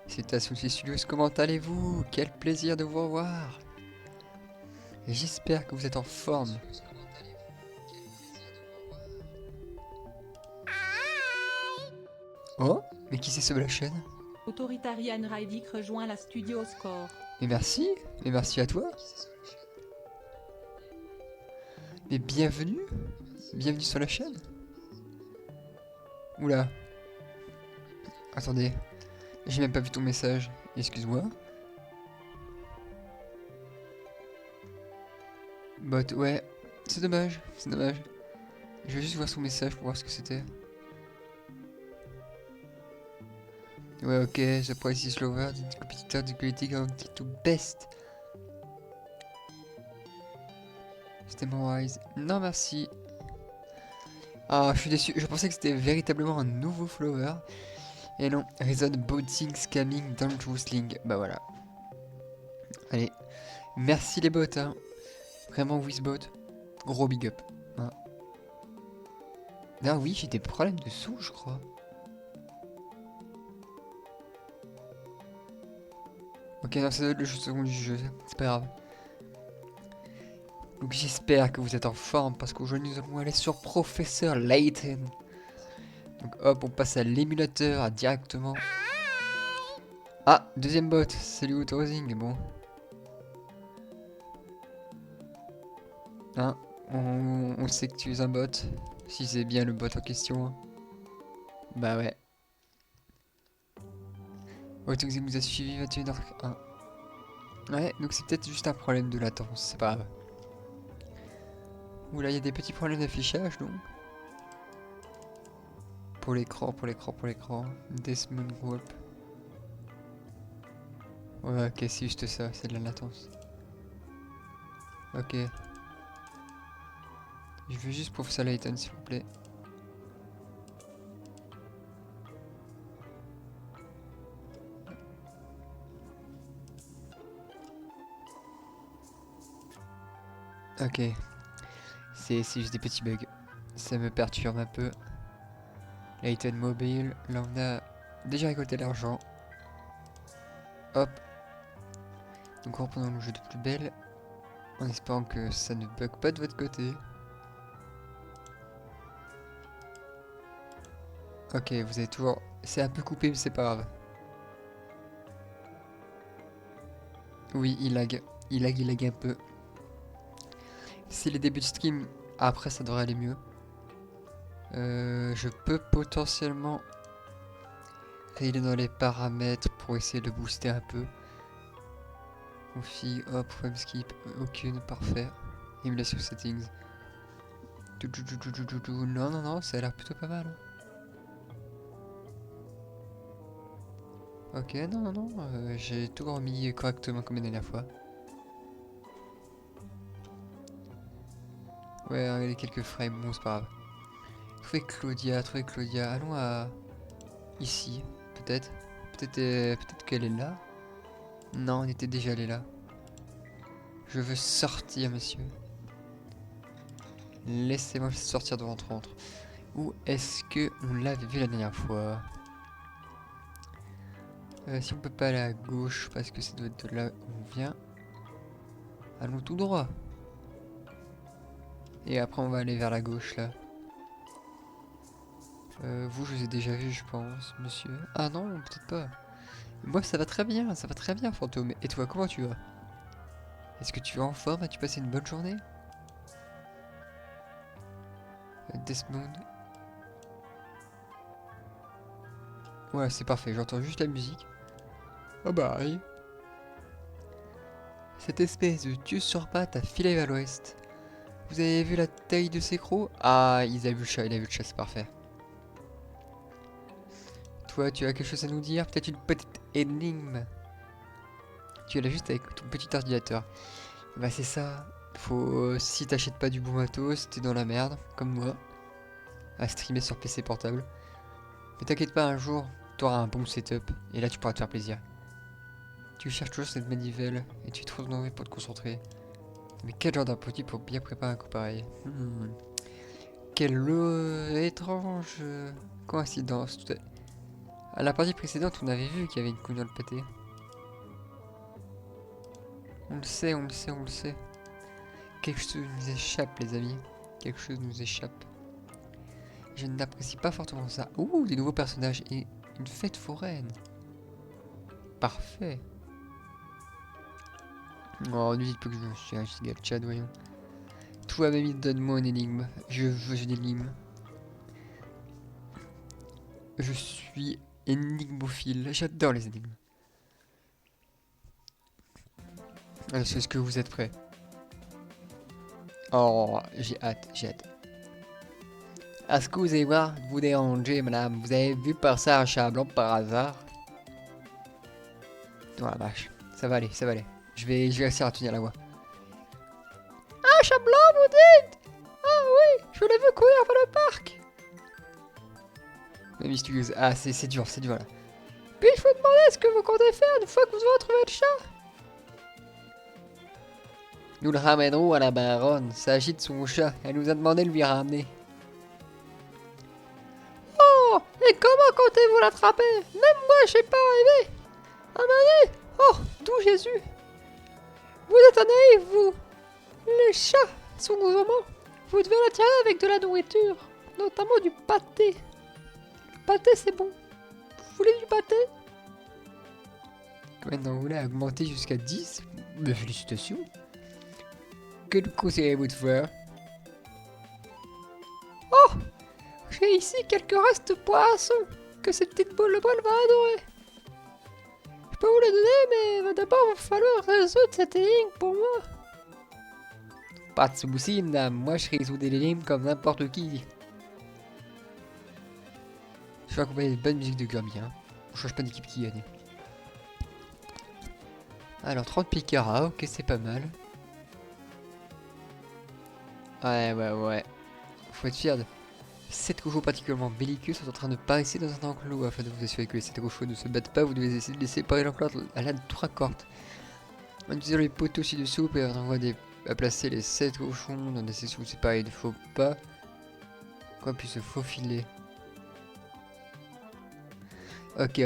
C'est Tassoulsi Studios, comment allez-vous? Quel plaisir de vous revoir. J'espère que vous êtes en forme. Oh, mais qui c'est ce la chaîne? Autoritarian Raidik rejoint la Studio Score. Mais merci à toi. Mais bienvenue sur la chaîne. Oula, attendez, j'ai même pas vu ton message, excuse-moi. Bot, ouais, c'est dommage. Je vais juste voir son message pour voir ce que c'était. Ouais, ok, the price is lower, the competitor, the quality guaranteed to best. C'était Wise. Non, merci. Ah, je suis déçu, je pensais que c'était véritablement un nouveau flower. Et non, Reason Bouting Scamming Dangerous Link. Bah voilà. Allez, merci les bots, hein. Vraiment, Wizbot, gros big up. Hein. Ah oui, j'ai des problèmes de sous, je crois. Ok, non, ça doit être le jeu second du jeu, c'est pas grave. Donc j'espère que vous êtes en forme, parce qu'aujourd'hui nous allons aller sur Professeur Layton. Donc hop, on passe à l'émulateur directement. Ah, deuxième bot, salut Autorosing, bon. Hein, on sait que tu es un bot, si c'est bien le bot en question. Hein. Bah ouais. Autoxing vous a suivi 21h01. Ouais, donc c'est peut-être juste un problème de latence, c'est pas grave. Oula, il y a des petits problèmes d'affichage, donc. Pour l'écran. Desmond Group. Ouais, ok, c'est juste ça, c'est de la latence. Ok. Je veux juste Professeur Layton, s'il vous plaît. Ok. C'est juste des petits bugs. Ça me perturbe un peu. Layton Mobile. Là, on a déjà récolté l'argent. Hop. Donc, reprenons le jeu de plus belle. En espérant que ça ne bug pas de votre côté. Ok, vous avez toujours... C'est un peu coupé, mais c'est pas grave. Oui, il lag. Il lag un peu. C'est les débuts de stream. Après, ça devrait aller mieux. Je peux potentiellement aller dans les paramètres pour essayer de booster un peu. Config, hop, frame skip, aucune, parfait. Emulation settings. Non, ça a l'air plutôt pas mal. Ok, non, j'ai tout remis correctement comme la dernière fois. Ouais, regardez quelques frames, bon c'est pas grave. Trouver Claudia, allons à... Ici, peut-être. Peut-être qu'elle est là. Non, on était déjà allé là. Je veux sortir, monsieur. Laissez-moi sortir de votre ventre. Où est-ce que on l'avait vu la dernière fois? Si on peut pas aller à gauche, parce que ça doit être de là où on vient. Allons tout droit. Et après on va aller vers la gauche, là. Vous, je vous ai déjà vu, je pense, monsieur. Ah non, peut-être pas. Moi, ça va très bien, fantôme. Et toi, comment tu vas? Est-ce que tu es en forme? As-tu passé une bonne journée? Desmond. Ouais, c'est parfait, j'entends juste la musique. Ah bah oui. Cette espèce de dieu sur pattes a filé vers l'ouest. Vous avez vu la taille de ses crocs? Ah, il a vu le chat, c'est parfait. Toi, tu as quelque chose à nous dire? Peut-être une petite énigme? Tu es là juste avec ton petit ordinateur. Bah c'est ça. Faut... Si t'achètes pas du bon matos, t'es dans la merde, comme moi. À streamer sur PC portable. Mais t'inquiète pas, un jour, t'auras un bon setup. Et là, tu pourras te faire plaisir. Tu cherches toujours cette manivelle. Et tu trouves mauvais pour te concentrer. Mais quel genre d'apprenti pour bien préparer un coup pareil? Quelle étrange coïncidence. À la partie précédente, on avait vu qu'il y avait une couille dans le pâté. On le sait, on le sait, on le sait. Quelque chose nous échappe, les amis. Quelque chose nous échappe. Je n'apprécie pas fortement ça. Ouh, des nouveaux personnages et une fête foraine. Parfait. Oh, ne dites pas que je suis un giga chat, voyons. Toi, mamie, donne-moi une énigme. Je veux une énigme. Je suis énigmophile. J'adore les énigmes. Est-ce que vous êtes prêts? Oh, j'ai hâte, j'ai hâte. Excusez-moi de vous déranger, madame. Vous avez vu passer un chat blanc par hasard? Oh la vache. Ça va aller, ça va aller. Je vais réussir à tenir la voix. Un chat blanc, vous dites? Ah oui, je l'ai vu courir par le parc. Mamie studieuse. Ah, c'est dur là. Puis-je vous demander ce que vous comptez faire une fois que vous aurez trouvé le chat? Nous le ramènerons à la baronne. Il s'agit de son chat. Elle nous a demandé de lui ramener. Oh, et comment comptez-vous l'attraper? Même moi, je sais pas arriver. Amenez. Oh, d'où Jésus? Vous êtes un naïf, vous. Les chats sont gourmands. Vous devez l'attirer avec de la nourriture, notamment du pâté. Le pâté, c'est bon. Vous voulez du pâté? Maintenant, vous voulez augmenter jusqu'à 10? Mais félicitations. Que nous conseillez-vous de faire? Oh! J'ai ici quelques restes de poisson que cette petite boule de poil va adorer. Je peux vous les donner, mais il va d'abord vous falloir résoudre cette énigme pour moi. Pas de soucis, madame. Moi, je résous des énigmes comme n'importe qui. Je vais accompagner une bonne musique de Gurmy, hein. On change pas d'équipe qui gagne. Alors, 30 picaras, ok, c'est pas mal. Ouais. Faut être fier de... 7 cochons particulièrement belliqueux sont en train de paresser dans un enclos. Afin de vous assurer que les 7 cochons ne se battent pas, vous devez essayer de les séparer l'enclos à l'aide de 3 cordes. En utilisant les poteaux ci-dessous, on envoie à placer les 7 cochons dans des sections séparées. Il ne faut pas qu'on puisse se faufiler. Ok.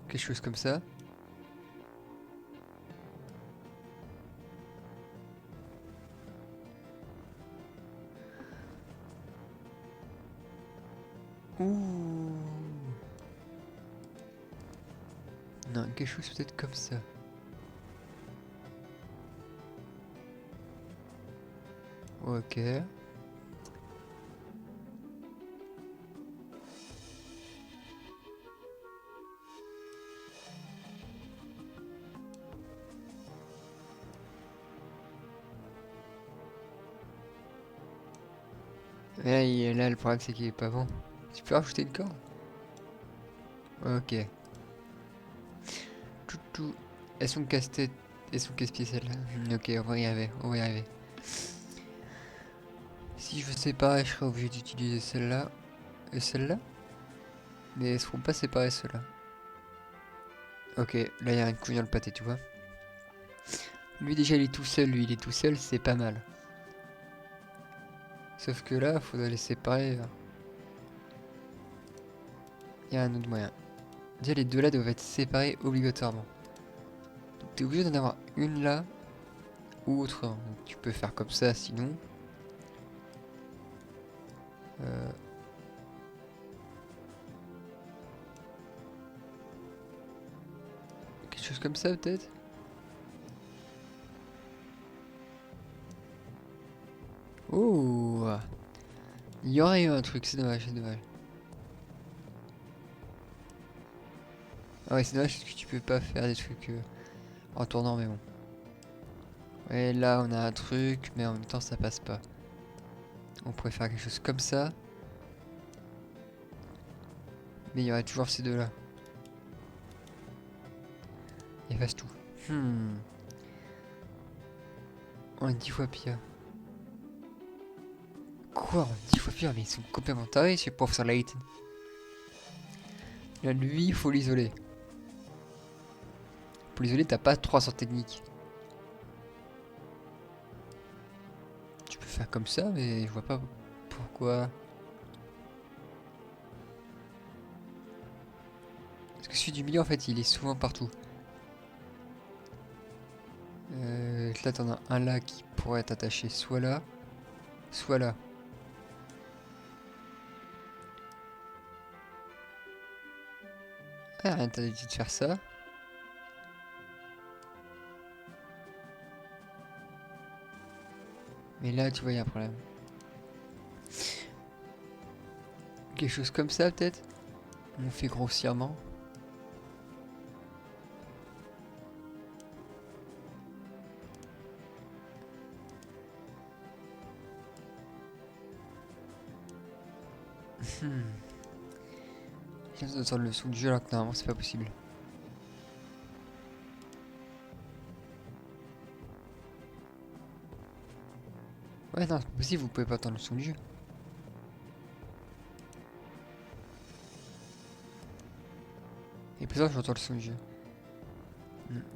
Quelque chose comme ça. Ouh. Non, quelque chose peut-être comme ça. Ok. Là, le problème c'est qu'il est pas bon. Tu peux rajouter une corde? Ok. Tout. Elles sont casse-tête. Elles sont casse-pieds celles-là. Ok, on va y arriver. Si je veux séparer, je serai obligé d'utiliser celle-là et celle-là. Mais elles seront pas séparées ceux-là. Ok, là il y a un couille dans le pâté, tu vois. Lui déjà il est tout seul, c'est pas mal. Sauf que là, faudrait les séparer. Il y a un autre moyen. Déjà les deux là doivent être séparés obligatoirement. Donc t'es obligé d'en avoir une là ou autre. Donc, tu peux faire comme ça sinon. Quelque chose comme ça peut-être. Oh, il y aurait eu un truc, c'est dommage. Ah ouais, c'est dommage que tu peux pas faire des trucs en tournant, mais bon. Ouais, là on a un truc, mais en même temps ça passe pas. On pourrait faire quelque chose comme ça. Mais il y aurait toujours ces deux là. Il efface tout. On est 10 fois pire. Quoi, on est 10 fois pire? Mais ils sont complètement tarés chez Professeur Layton. Là, lui, il faut l'isoler. Pour l'isoler, t'as pas 300 techniques. Tu peux faire comme ça, mais je vois pas pourquoi. Parce que celui du milieu, en fait, il est souvent partout. Là, t'en as un là qui pourrait être attaché soit là, soit là. Ah, rien, t'as dit de faire ça. Mais là, tu vois, il y a un problème. Quelque chose comme ça, peut-être. On fait grossièrement. J'ai besoin d'entendre le son du jeu alors que normalement c'est pas possible. Ouais, non, c'est pas possible, vous pouvez pas entendre le son du jeu. Et pourtant j'entends le son du jeu.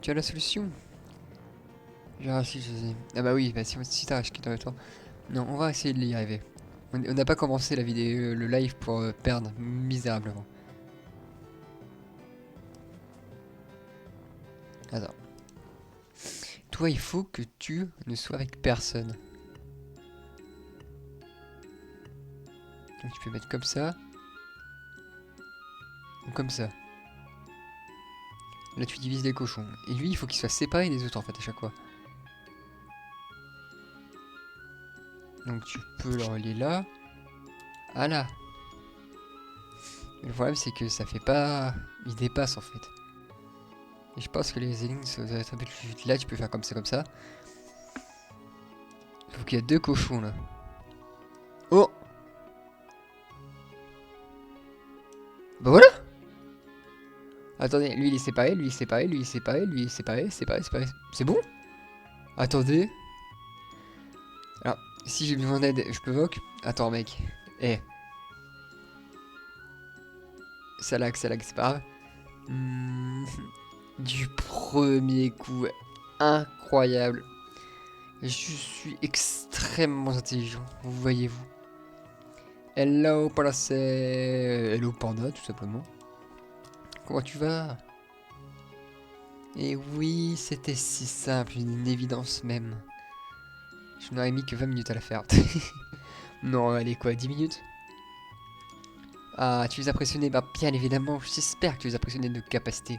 Tu as la solution? Genre si je sais. Ah bah oui, bah si t'arraches qui dans le temps. Non, on va essayer de y arriver. On n'a pas commencé la vidéo, le live pour perdre misérablement. Attends. Toi, il faut que tu ne sois avec personne. Donc tu peux mettre comme ça. Ou comme ça. Là tu divises les cochons. Et lui, il faut qu'il soit séparé des autres en fait à chaque fois. Donc tu peux le relier là. Ah là. Mais le problème c'est que ça fait pas... Il dépasse en fait. Et je pense que les énigmes ça doit être un peu plus vite. Là tu peux faire comme ça, comme ça. Il faut qu'il y ait deux cochons là. Oh! Bah voilà! Attendez, lui il est séparé, lui il est séparé, lui il est séparé, lui il est séparé, séparé, séparé. C'est bon? Attendez. Alors, si j'ai besoin d'aide, je peux voc? Attends mec. Eh. Ça lag, c'est pas grave. Du premier coup. Incroyable. Je suis extrêmement intelligent, vous voyez-vous. Hello Palacé. Hello Panda, tout simplement. Comment tu vas? Et oui, c'était si simple, une évidence même. Je n'aurais mis que 20 minutes à la faire. Non, allez quoi, 10 minutes? Ah, tu les as impressionné? Bah bien évidemment, j'espère que tu les as impressionnés de capacité.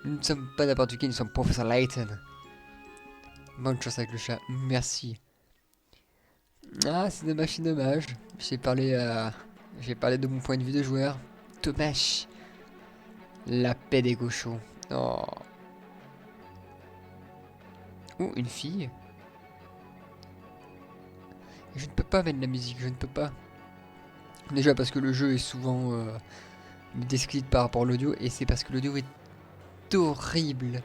Nous ne sommes pas n'importe qui, nous sommes Professeur Layton. Bonne chance avec le chat, merci. Ah, c'est dommage, c'est dommage. J'ai parlé de mon point de vue de joueur. Dommage. La paix des cochons. Oh. Oh, une fille. Je ne peux pas mettre de la musique, je ne peux pas. Déjà parce que le jeu est souvent décrit par rapport à l'audio, et c'est parce que l'audio est horrible.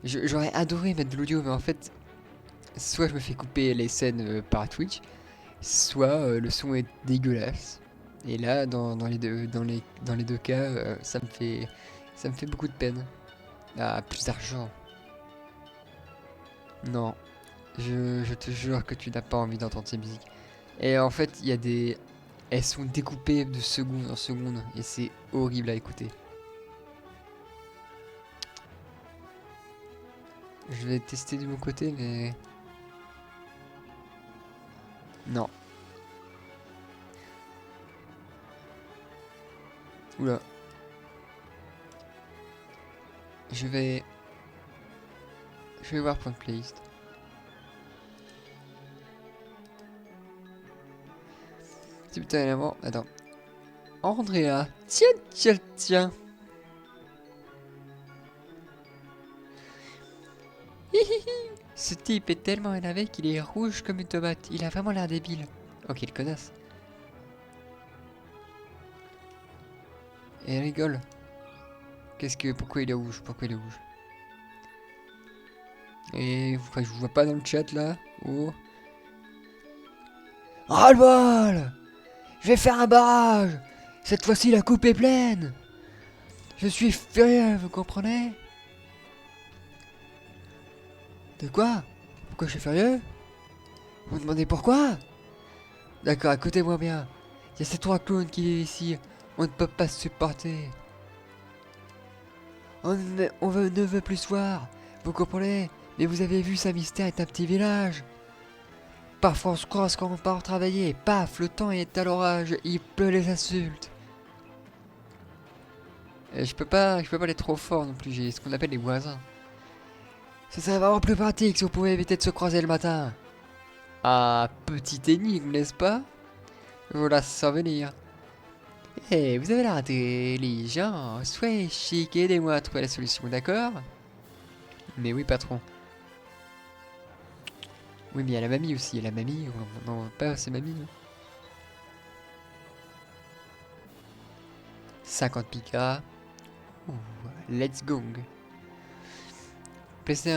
J'aurais adoré mettre de l'audio, mais en fait, soit je me fais couper les scènes par Twitch, soit le son est dégueulasse. Et là, dans les deux cas, ça me fait beaucoup de peine. Ah, plus d'argent. Non, je te jure que tu n'as pas envie d'entendre ces musiques. Et en fait, il y a des... Elles sont découpées de seconde en seconde, et c'est horrible à écouter. Je vais tester de mon côté, mais... Non. Oula. Je vais voir point de playlist. Simultanément, attends. Andrea, tiens. Hihihi. Ce type est tellement énervé qu'il est rouge comme une tomate. Il a vraiment l'air débile. Oh, quelle connasse. Et elle rigole. Pourquoi il est rouge? Et je vous vois pas dans le chat là. Oh. Ras-le-bol! Je vais faire un barrage! Cette fois-ci, la coupe est pleine. Je suis furieux, vous comprenez? De quoi? Pourquoi je suis furieux? Vous me demandez pourquoi? D'accord, écoutez-moi bien. Il y a ces 3 clowns qui vivent ici. On ne peut pas se supporter. Ne veut plus se voir. Vous comprenez? Mais vous avez vu, Saint-Mystère est un petit village. Parfois on se croise quand on part travailler. Paf, le temps est à l'orage. Il pleut les insultes. Et je peux pas aller trop fort non plus. J'ai ce qu'on appelle les voisins. Ce serait vraiment plus pratique si on pouvait éviter de se croiser le matin. Ah, petite énigme, n'est-ce pas? Voilà, sans venir. Eh, vous avez l'air intelligent. Soyez chic et aidez-moi à trouver la solution, d'accord? Mais oui, patron. Oui, mais il y a la mamie aussi. Il y a la mamie. Non, pas c'est mamie. Non. 50 pica. Ouh, let's go. Tracer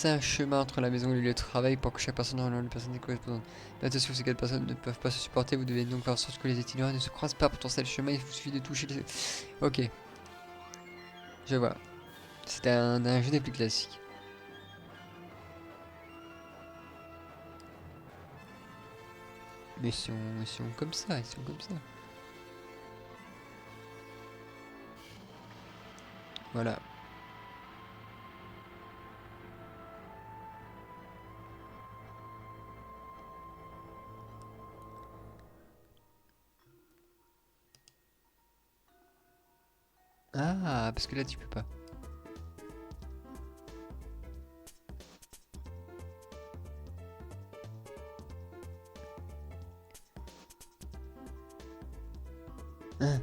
un chemin entre la maison et le lieu de travail pour que chaque personne ait une personne correspondante. Mais attention, ces 4 personnes ne peuvent pas se supporter. Vous devez donc faire en sorte que les itinérants ne se croisent pas pour tracer le chemin. Il vous suffit de toucher les... Ok, je vois. C'est un jeu des plus classiques. Mais ils sont comme ça, ils sont comme ça. Voilà. Ah, parce que là tu peux pas. Hein.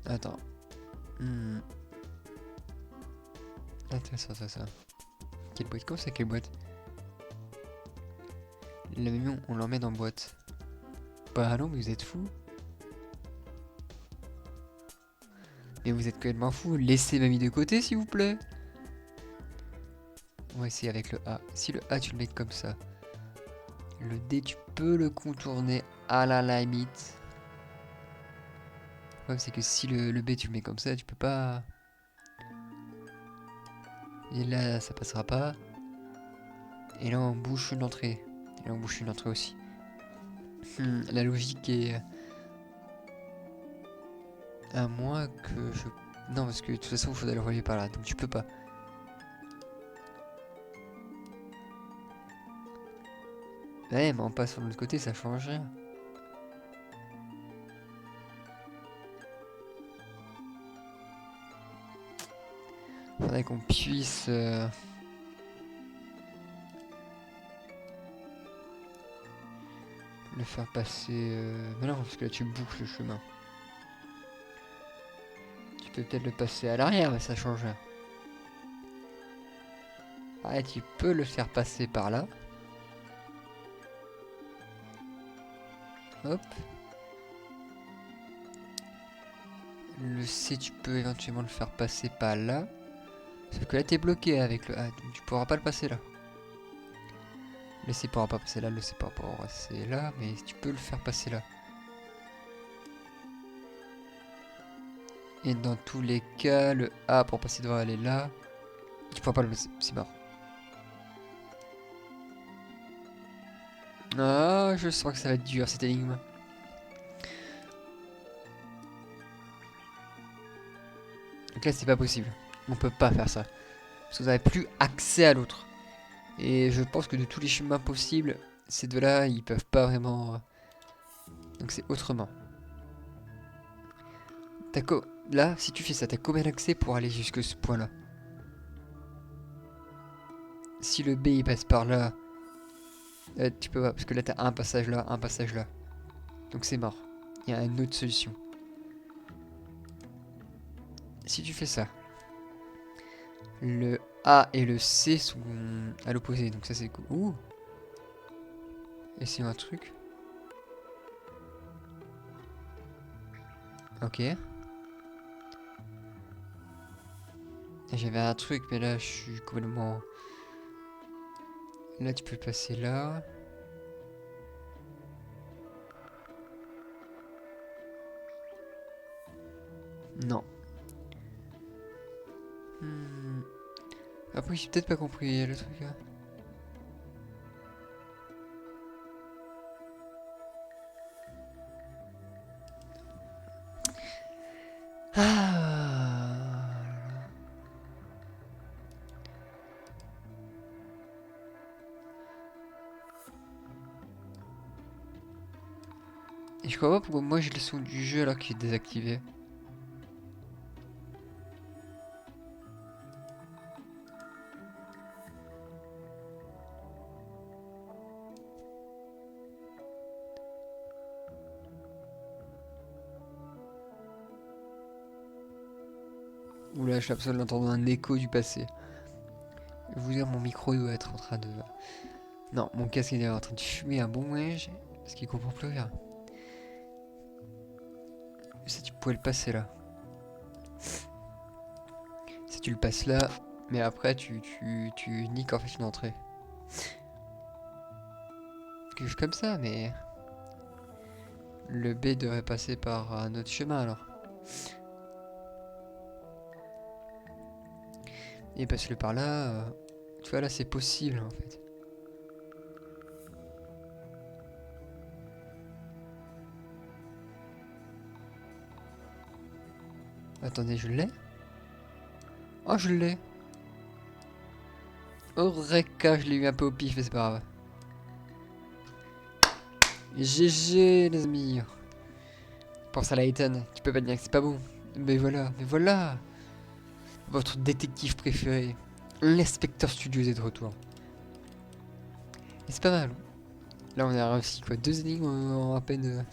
Attends. Hmm. Attends, ça. Quelle boîte? Comment ça, quelle boîte? La mamie, on l'emmène en boîte. Bah non, mais vous êtes fous. Mais vous êtes complètement fous. Laissez mamie de côté, s'il vous plaît. On va essayer avec le A. Si le A, tu le mets comme ça. Le D, tu peux le contourner à la limite. Le problème, c'est que si le B, tu le mets comme ça, tu peux pas... Et là, ça passera pas. Et là, on bouche une entrée. Et là, on bouche une entrée aussi. La logique est... À moins que je... Non, parce que de toute façon, il faudrait le relier par là. Donc tu peux pas. Ouais, mais on passe sur l'autre côté, ça change rien. Faudrait qu'on puisse... le faire passer... Mais non, parce que là, tu boucles le chemin. Tu peux peut-être le passer à l'arrière, mais ça change rien. Ah, tu peux le faire passer par là. Hop. Le C, tu peux éventuellement le faire passer par là. Sauf que là, t'es bloqué avec le A, donc tu pourras pas le passer là. Le C pourra pas passer là, le C pourra pas passer là, mais tu peux le faire passer là. Et dans tous les cas, le A pour passer devant aller là. Tu pourras pas le passer, c'est mort. Ah, je sens que ça va être dur cette énigme. Donc là, c'est pas possible. On peut pas faire ça. Parce que vous n'avez plus accès à l'autre. Et je pense que de tous les chemins possibles, ces deux-là, ils peuvent pas vraiment... Donc c'est autrement. Là, si tu fais ça, t'as combien d'accès pour aller jusque ce point-là? Si le B il passe par là, tu peux pas, parce que là t'as un passage là, un passage là. Donc c'est mort. Il y a une autre solution. Si tu fais ça, le A et le C sont à l'opposé, donc ça c'est cool. Ouh. Essayons un truc. Ok. J'avais un truc, mais là je suis complètement... Là tu peux passer là. Non. Après, j'ai peut-être pas compris le truc là. Ah. Et je crois pas pourquoi moi j'ai le son du jeu alors qu'il est désactivé. Oula, j'ai l'impression d'entendre un écho du passé. Je vous dire, mon micro il doit être en train de... Non, mon casque il est en train de fumer un bon wesh, parce qu'il comprend plus rien. Ça, tu pouvais le passer là. Si tu le passes là, mais après tu niques en fait une entrée. Quelque chose comme ça, mais... Le B devrait passer par un autre chemin alors. Et passe-le par là. Tu vois là c'est possible en fait. Attendez, je l'ai? Oh, je l'ai! Eureka, je l'ai eu un peu au pif, mais c'est pas grave. GG les amis! Pense à Layton, tu peux pas dire que c'est pas bon. Mais voilà! Votre détective préféré, l'inspecteur studio est de retour. Et c'est pas mal. Là on a réussi quoi, 2 énigmes en à peine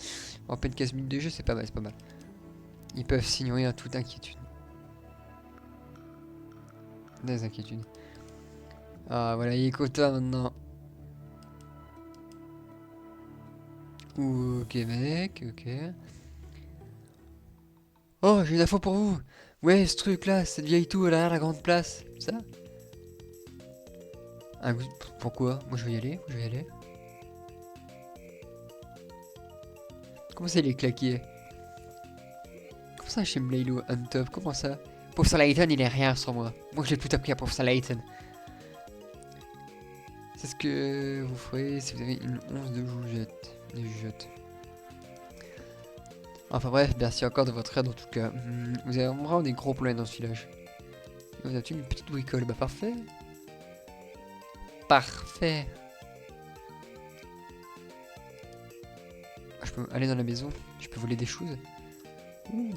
15 minutes de jeu, c'est pas mal, c'est pas mal. Ils peuvent s'ignorer à toute inquiétude. Des inquiétudes. Ah voilà, il est content maintenant. Ok mec, ok. Oh, j'ai une info pour vous. Ouais, ce truc là, cette vieille tour derrière la grande place. Ça? Ah oui, pourquoi? Moi je vais y aller, je vais y aller. Comment ça il est claqué? Comment ça chez Mlaylo on top? Comment ça? Professeur Layton il est rien sur moi. Moi je l'ai tout appris à Professeur Layton. C'est ce que vous ferez si vous avez une once de jugeote. Enfin bref, merci encore de votre aide en tout cas. Vous avez vraiment des gros problèmes dans ce village. Vous avez une petite bricole, bah parfait. Parfait. Ah, je peux aller dans la maison, je peux voler des choses. Ouh.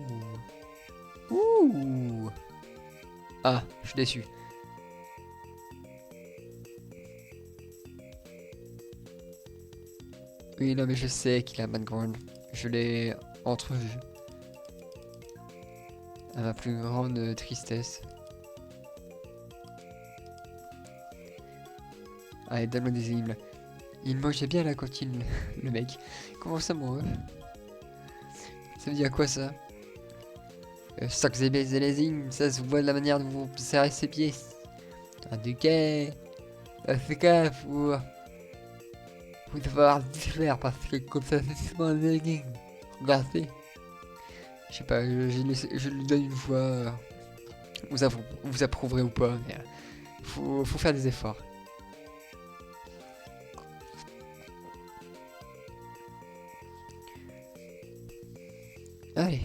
Ouh. Ah, je suis déçu. Oui, non mais je sais qu'il a un background. Je l'ai entrevu. À ma plus grande tristesse. Allez, donne-moi des énigmes là. Il mangeait bien à la cantine, le mec. Comment ça, mon ref? Ça veut dire quoi ça? Ça que c'est baisé les énigmes, ça se voit de la manière dont vous serrez ses pièces. En tout cas, fais gaffe, vous devez avoir du faire parce que comme ça, c'est souvent des énigmes. Regardez. Je sais pas, je lui donne une fois. Vous approuverez ou pas, mais faut faire des efforts. Allez.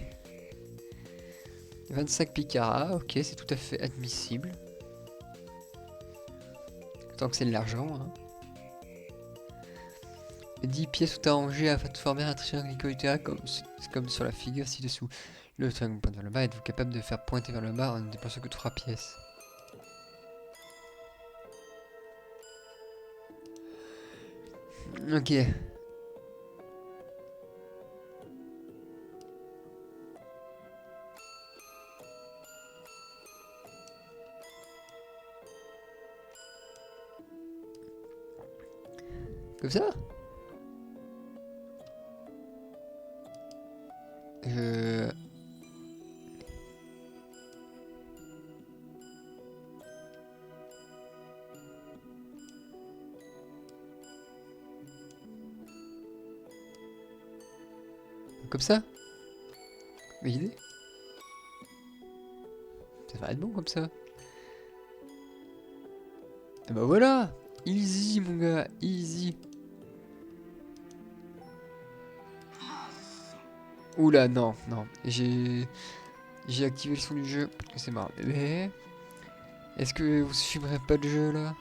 25 picaras, ok, c'est tout à fait admissible. Tant que c'est de l'argent. Hein. 10 pièces tout arrangées afin de former un triangle équatorial comme sur la figure ci-dessous. Le triangle pointe vers le bas, êtes-vous capable de faire pointer vers le bas en ne dépensant que 3 pièces? Ok. Comme ça? Je... Comme ça? Bonne idée. Ça va être bon comme ça. Et bah voilà. Easy mon gars, easy. Oula, non, non. J'ai activé le son du jeu. C'est marrant. Mais est-ce que vous suivrez pas le jeu là?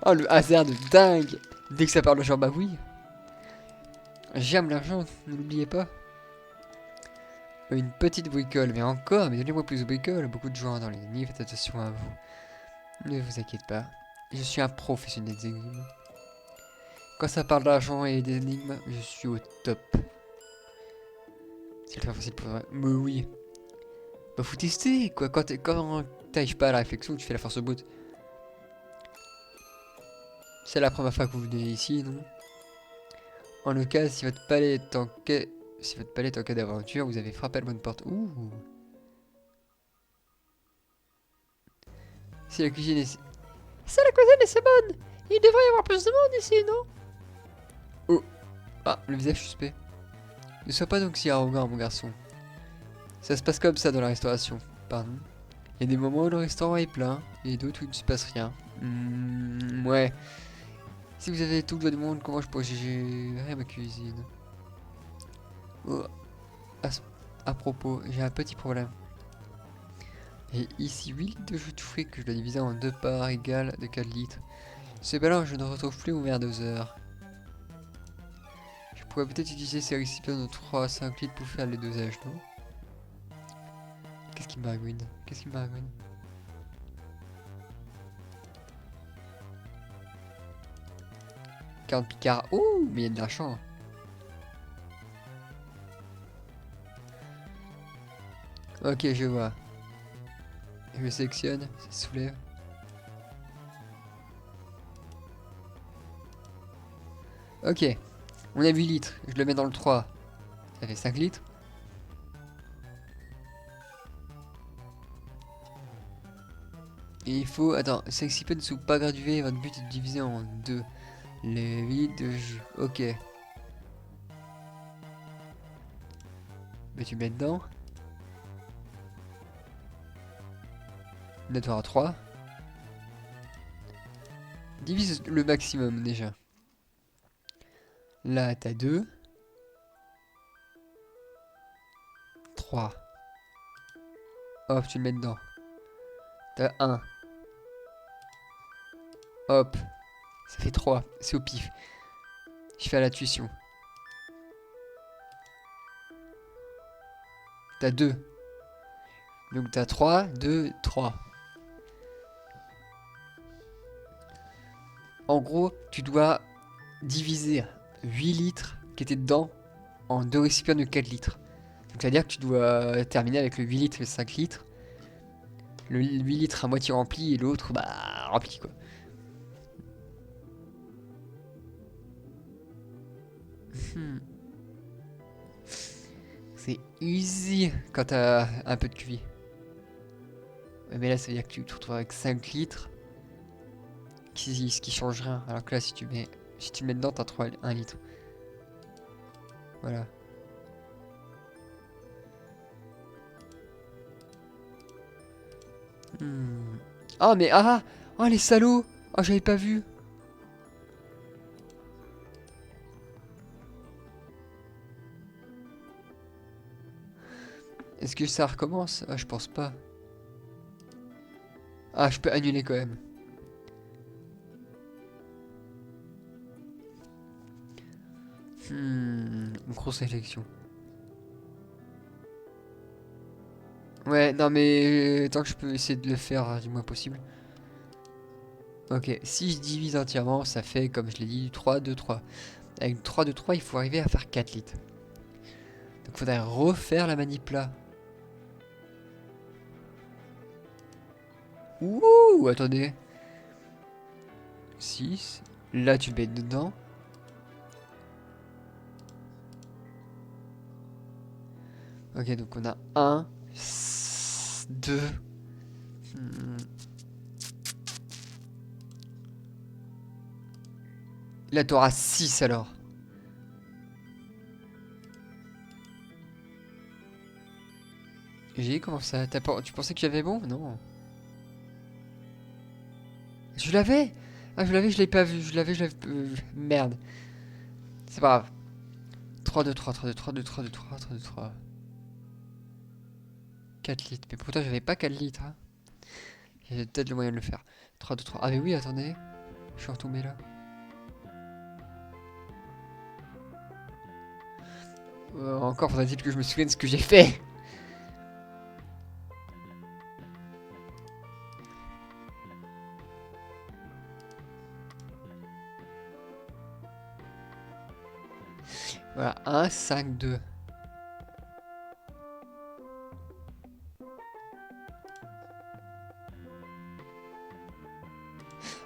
Oh le hasard de dingue. Dès que ça parle de genre bah oui. J'aime l'argent, ne l'oubliez pas. Une petite bricole, mais encore, mais donnez-moi plus de bricoles. Beaucoup de joints dans les nids, faites attention à vous. Ne vous inquiétez pas. Je suis un professionnel des énigmes. Quand ça parle d'argent et d'énigmes, je suis au top. C'est très facile pour... Mais oui. Bah faut tester, quoi. Quand t'arrives pas à la réflexion, tu fais la force brute. C'est la première fois que vous venez ici, non? En le cas, si votre palais est en quai... Si votre palais est en cas d'aventure, vous avez frappé à la bonne porte. Ouh. Si la cuisine est... Ça, la cuisine est si bonne. Il devrait y avoir plus de monde ici, non? Oh. Ah, le visage suspect. Ne sois pas donc si arrogant, mon garçon. Ça se passe comme ça dans la restauration. Pardon. Il y a des moments où le restaurant est plein, et d'autres où il ne se passe rien. Ouais. Si vous avez tout le doigt du monde, comment je pourrais gérer ma cuisine? Oh. À propos, j'ai un petit problème. Et ici 8 litres de jus de fruits que je dois diviser en 2 parts égales de 4 litres. Ce mélange, je ne retrouve plus mon verre doseur. Je pourrais peut-être utiliser ces récipients de 3 à 5 litres pour faire les dosages, non? Qu'est-ce qui m'arguine? Qu'est-ce qui m'arguine? Quarante Picard. Ouh, mais il y a de l'argent. Ok, je vois. Je sélectionne, ça se soulève. Ok, on a 8 litres, je le mets dans le 3. Ça fait 5 litres. Et il faut... Attends, 5 siphons ne sont pas gradués, votre but est de diviser en 2. Les 8 litres de jus, ok. Mais tu mets dedans. Nettoie à 3. Divise le maximum déjà. Là, t'as 2. 3. Hop, tu le mets dedans. T'as 1. Hop. Ça fait 3. C'est au pif. Je fais à la tuition. T'as 2. Donc t'as 3, 2, 3. En gros, tu dois diviser 8 litres qui étaient dedans en 2 récipients de 4 litres. Donc c'est à dire que tu dois terminer avec le 8 litres et le 5 litres. Le 8 litres à moitié rempli et l'autre, bah, rempli quoi. C'est easy quand t'as un peu de QI. Ouais, mais là, ça veut dire que tu te retrouves avec 5 litres. Ce qui change rien. Alors que là, si tu le mets dedans, t'as 1 litre. Voilà. Ah, mais ah! Oh, les salauds! Oh, j'avais pas vu! Est-ce que ça recommence? Ah, je pense pas. Ah, je peux annuler quand même. Grosse élection. Ouais, non mais tant que je peux essayer de le faire du moins possible. Ok, si je divise entièrement, ça fait, comme je l'ai dit, 3, 2, 3. Avec 3, 2, 3, il faut arriver à faire 4 litres. Donc il faudrait refaire la manip là. Ouh, attendez. 6. Là, tu le mets dedans. Ok, donc on a 1, 2. Là, t'auras 6 alors. J'ai comment ça? Tu pensais que j'avais bon? Non. Je l'avais! Ah, je l'avais, je l'ai pas vu. Merde. C'est pas grave. 3, 2, 3, 3, 2, 3, 2, 3, 2, 3, 3, 2, 3. 4 litres. Mais pourtant, j'avais pas 4 litres. Hein. J'ai peut-être le moyen de le faire. 3, 2, 3. Ah, mais oui, attendez. Je suis retombé là. Encore faudrait-il que je me souvienne ce que j'ai fait. Voilà, 1, 5, 2.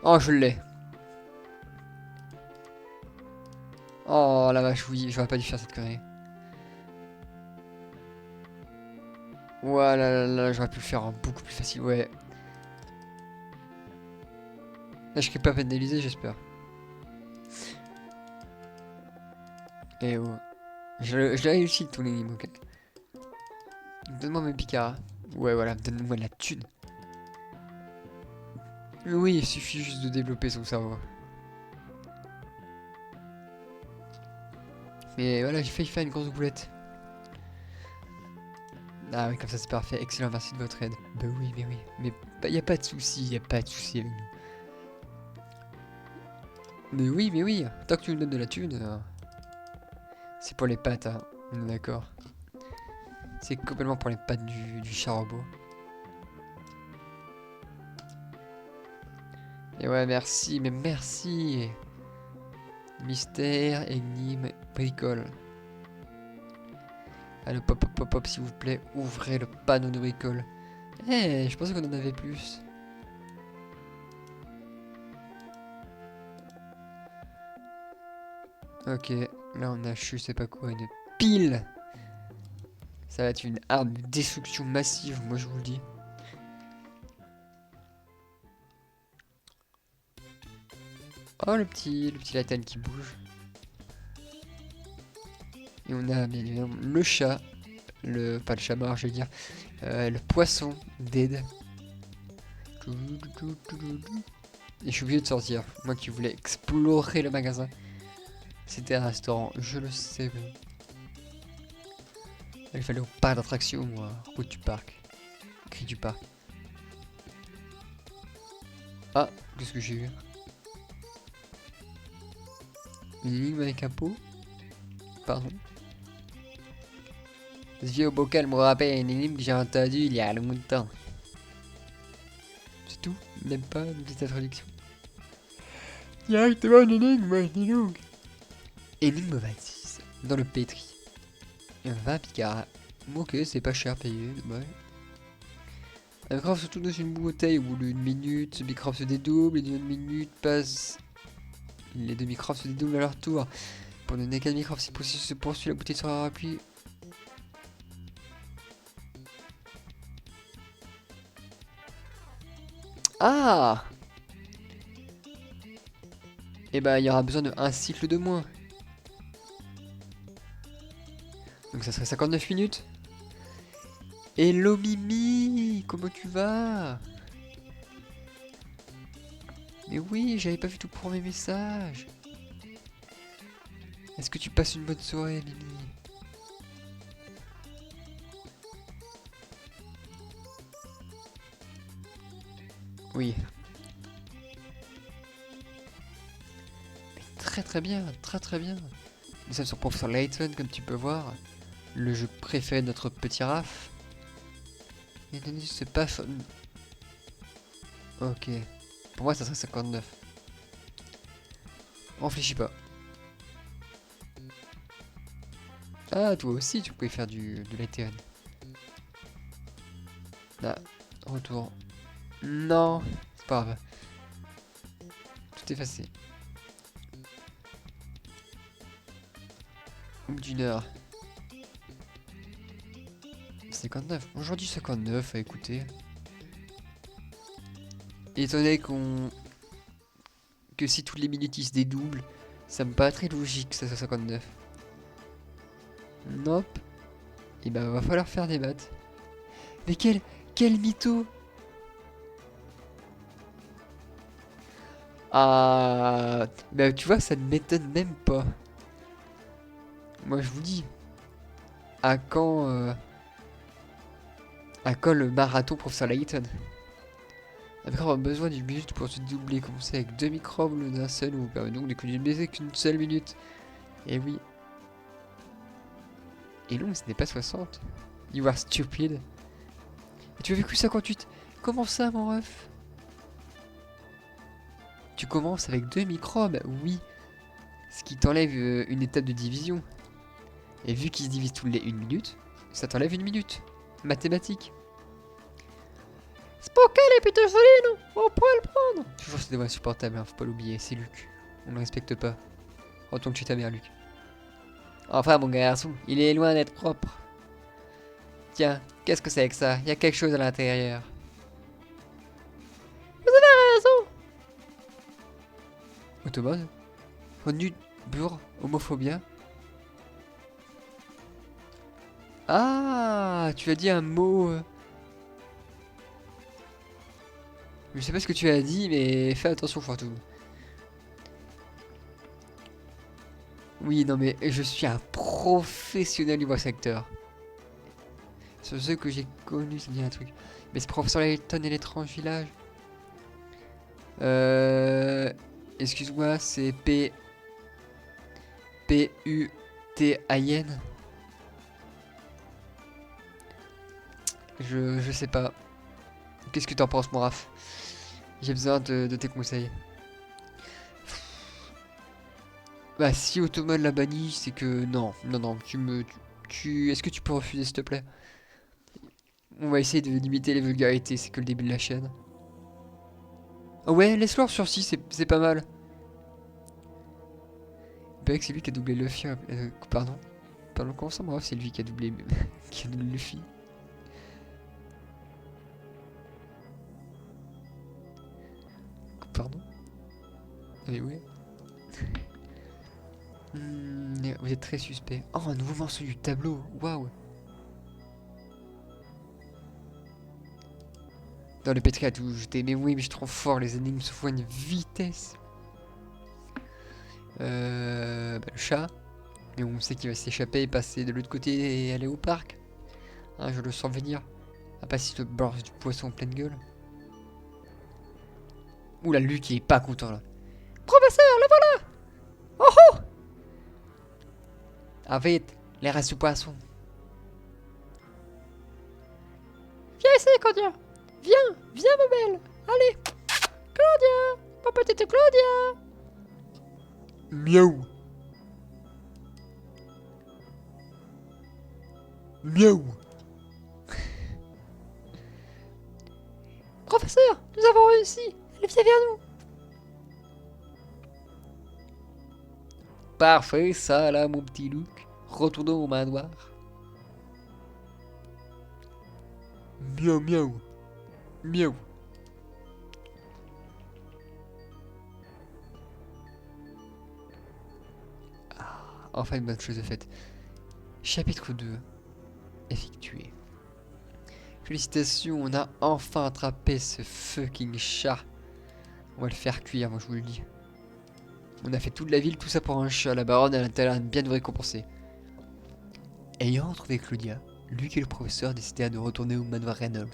Oh, je l'ai. Oh la vache, oui, j'aurais pas dû faire cette connerie. Voilà, là, j'aurais pu le faire beaucoup plus facile, ouais. Là, je serais pas pénalisé, j'espère. Et oh. Je l'ai réussi, ton énigme, ok. Donne-moi mes picaras. Ouais, voilà, donne-moi de la thune. Oui, il suffit juste de développer son cerveau. Mais voilà, j'ai failli faire une grosse boulette. Ah oui, comme ça c'est parfait. Excellent, merci de votre aide. Bah oui, mais oui. Mais bah, y a pas de souci, y a pas de souci avec nous. Mais oui. Tant que tu nous donnes de la thune, c'est pour les pattes, hein. On est d'accord. C'est complètement pour les pattes du chat robot. Et ouais, merci, mais merci. Mystère, énigme, bricole. Allez, pop, s'il vous plaît, ouvrez le panneau de bricole. Eh, je pensais qu'on en avait plus. Ok, là on a je sais pas quoi, une pile. Ça va être une arme de destruction massive, moi je vous le dis. Oh le petit Latane qui bouge. Et on a bien évidemment le chat, pas le chat mort je veux dire, le poisson dead. Et je suis obligé de sortir, moi qui voulais explorer le magasin. C'était un restaurant, je le sais. Mais... il fallait au parc d'attraction, moi, route du parc, cri du parc. Ah, qu'est-ce que j'ai eu? Une énigme avec un pot? Pardon. Ce vieux bocal me rappelle une énigme que j'ai entendue il y a longtemps. C'est tout? Même pas une petite introduction. Directement une énigme, dis donc. Énigme 26. Dans le pétri. 20 picards. Ok, c'est pas cher payé, ouais. Un microbe se tourne dans une bouteille au bout d'une minute, ce microbe se dédouble, et d'une minute passe. Les deux microbes se dédoublent à leur tour. Pour donner qu'un microbe, si possible, se poursuit, la bouteille sera remplie. Ah! Et bah, il y aura besoin de un cycle de moins. Donc ça serait 59 minutes. Hello Mimi, comment tu vas? Mais oui, j'avais pas vu tout pour mes messages. Est-ce que tu passes une bonne soirée, Mimi? Oui. Mais très bien, très bien. Nous sommes sur Professeur Layton, comme tu peux voir. Le jeu préféré de notre petit Raph. Et c'est pas fun. Ok. Pour moi, ça serait 59. On réfléchit pas. Ah, toi aussi, tu pouvais faire de l'ATN. Là, retour. Non, c'est pas grave. Tout effacé. Ou d'une heure. 59. Aujourd'hui 59, à écouter. Étonné que si toutes les minutes ils se dédoublent, ça me paraît très logique que ça soit 59. Nope. Et bah va falloir faire des maths. Mais quel mytho! Ah, bah tu vois, ça ne m'étonne même pas. Moi, je vous dis, à quand, euh, à quand le marathon Professeur Layton? Après, on a besoin d'une minute pour se doubler. Commencer avec 2 microbes au lieu d'un seul, vous permet donc d'économiser qu'une seule minute. Et oui. Et non, ce n'est pas 60. You are stupid. Et tu as vécu 58. Comment ça, mon ref? Tu commences avec 2 microbes, oui. Ce qui t'enlève une étape de division. Et vu qu'ils se divisent tous les 1 minute, ça t'enlève 1 minute. Mathématiques. C'est pas quel est plutôt solide, on pourrait le prendre. Toujours cette voix insupportable, hein, faut pas l'oublier, c'est Luc. On ne le respecte pas. Retourne chez ta mère, Luc. Enfin, mon garçon, il est loin d'être propre. Tiens, qu'est-ce que c'est que ça? Il y a quelque chose à l'intérieur. Raison. Automode? Revenu, beurre, homophobia. Ah, tu as dit un mot. Je sais pas ce que tu as dit, mais fais attention, Fortune. Oui, non, mais je suis un professionnel du voice acteur. Sur ceux que j'ai connus, ça me dit un truc. Mais c'est Professeur Layton et l'étrange village. Excuse-moi, c'est P-U-T-A-N. Je sais pas. Qu'est-ce que t'en penses, mon Raph? J'ai besoin de tes conseils. Bah, si Automode l'a banni, c'est que non, est-ce que tu peux refuser, s'il te plaît? On va essayer de limiter les vulgarités, c'est que le début de la chaîne. Ah ouais, laisse-le en sursis, c'est pas mal. Il paraît que c'est lui qui a doublé Luffy. Pardon. Pardon, comment ça, bref, c'est lui qui a doublé, qui a doublé Luffy. Pardon. Mais ouais. Vous êtes très suspect. Oh, un nouveau morceau du tableau. Waouh. Dans le pétri à tout jeter. Mais oui, mais je suis trop fort. Les énigmes se font à une vitesse. Bah, le chat. Mais on sait qu'il va s'échapper et passer de l'autre côté et aller au parc. Hein, je le sens venir. À passer le bord du poisson en pleine gueule. Ouh, la Luc, il est pas content là. Professeur, le voilà. Ah, vite, les restes du poisson. Viens ici, Claudia. Viens, ma belle. Allez. Claudia, ma petite Claudia. Miaou. Miaou. Professeur, nous avons réussi. Elle vient vers nous. Parfait, ça là, mon petit Luc. Retournons au manoir. Miaou, miaou. Miaou. Ah, enfin une bonne chose de faite. Chapitre 2. Effectué. Félicitations, on a enfin attrapé ce fucking chat. On va le faire cuire, moi je vous le dis. On a fait toute la ville, tout ça pour un chat. La baronne, elle a l'air de bien nous récompenser. Ayant retrouvé Claudia, Luc et le professeur décidèrent de retourner au manoir Reynolds.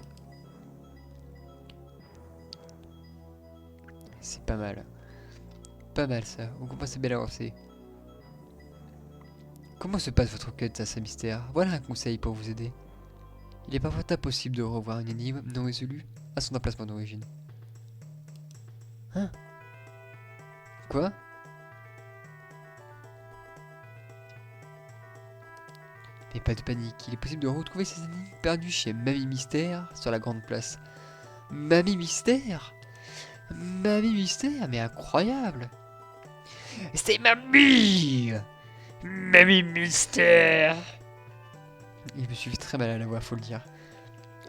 C'est pas mal. Pas mal ça. On commence à bien avancer. Comment se passe votre quête à ce mystère? Voilà un conseil pour vous aider. Il est parfois impossible de revoir une énigme non résolue à son emplacement d'origine. Hein? Quoi? Mais pas de panique, il est possible de retrouver ces énigmes perdues chez Mamie Mystère sur la grande place. Mamie Mystère? Mamie Mystère, mais incroyable! C'est Mamie! Mamie Mystère! Il me suffit très mal à la voix, faut le dire.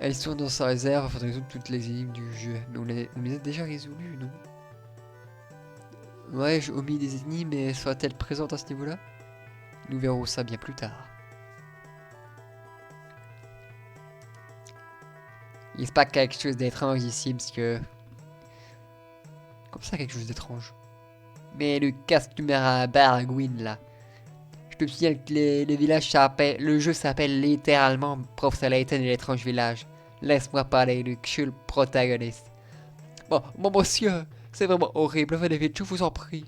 Elle se tourne dans sa réserve afin de résoudre toutes les énigmes du jeu. Mais on les a déjà résolues, non? Ouais, j'ai omis des énigmes, mais sera-t-elle présente à ce niveau-là? Nous verrons ça bien plus tard. Il se passe quelque chose d'étrange ici, parce que... Comme ça, quelque chose d'étrange. Mais le costumaire à Barguin, là. Je te signale que le village s'appelle... Le jeu s'appelle littéralement Professeur Layton et l'étrange village. Laisse-moi parler, Luc, je suis le protagoniste. Bon, monsieur, c'est vraiment horrible, venez vite, je vous en prie.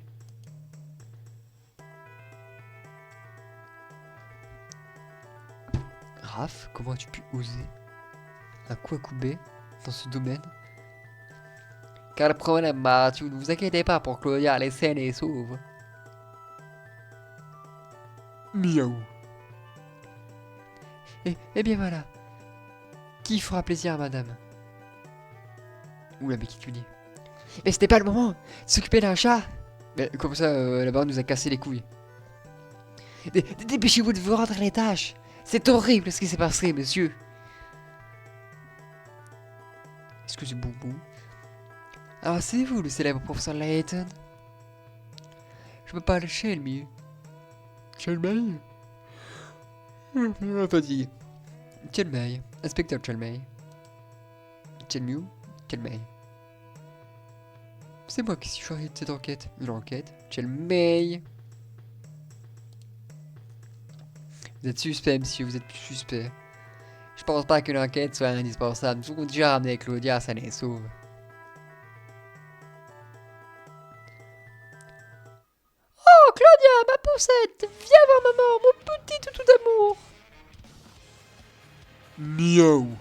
Raph, comment as-tu pu oser un coup à couper dans ce domaine? Car le problème, Mathieu, ne vous inquiétez pas pour Claudia, les scènes et sauve. Miaou. Eh bien voilà. Qui fera plaisir à madame? Oula, mais qui tu dis? Mais c'était pas le moment de s'occuper d'un chat. Mais comme ça, la baronne nous a cassé les couilles. Dépêchez-vous de vous rendre les tâches. C'est horrible ce qui s'est passé, monsieur. Est-ce que c'est Boubou? Alors c'est vous le célèbre professeur Layton? Je peux pas le Chelmy. Chelmy? Fatigué. Chelmy. Inspecteur Chelmy. Chelmy? Chelmy. C'est moi qui suis chargé de cette enquête. Une enquête. Chelmy. Vous êtes suspect, monsieur, vous êtes plus suspect. Je pense pas que l'enquête soit indispensable. Nous avons déjà ramené Claudia, ça les sauve. Oh, Claudia, ma poussette, viens voir maman, mon petit toutou d'amour. Miaou.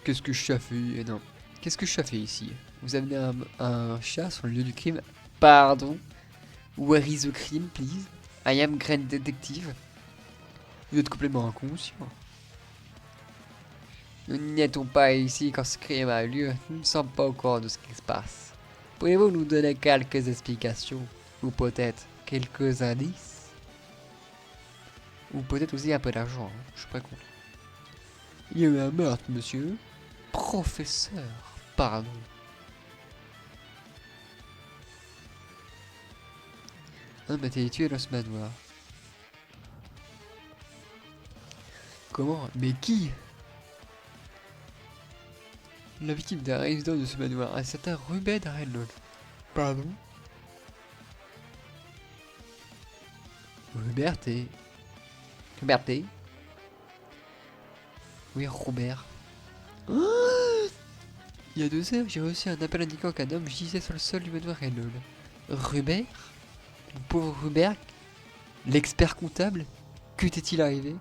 Qu'est-ce que je fait? Non. Qu'est-ce que je fais ici? Vous amenez un chat sur le lieu du crime? Pardon. Where is the crime, please? I am Grand Detective. Vous êtes complètement inconscient. Nous n'étions pas ici quand ce crime a eu lieu. Nous ne sommes pas au courant de ce qui se passe. Pouvez-vous nous donner quelques explications? Ou peut-être quelques indices? Ou peut-être aussi un peu d'argent, hein. Je suis pas contre. Il y a eu un meurtre, monsieur. Professeur, pardon. Un homme a été tué dans ce manoir. Comment? Mais qui? La victime d'un résident de ce manoir, un certain Ruben Reynolds. Pardon? Roberté. Roberté? Oui, Robert. Oh, il y a 2 heures, j'ai reçu un appel indiquant qu'un homme gisait sur le sol du manoir Reynolds. Rubert? Le pauvre Rubert? L'expert comptable? Que t'est-il arrivé?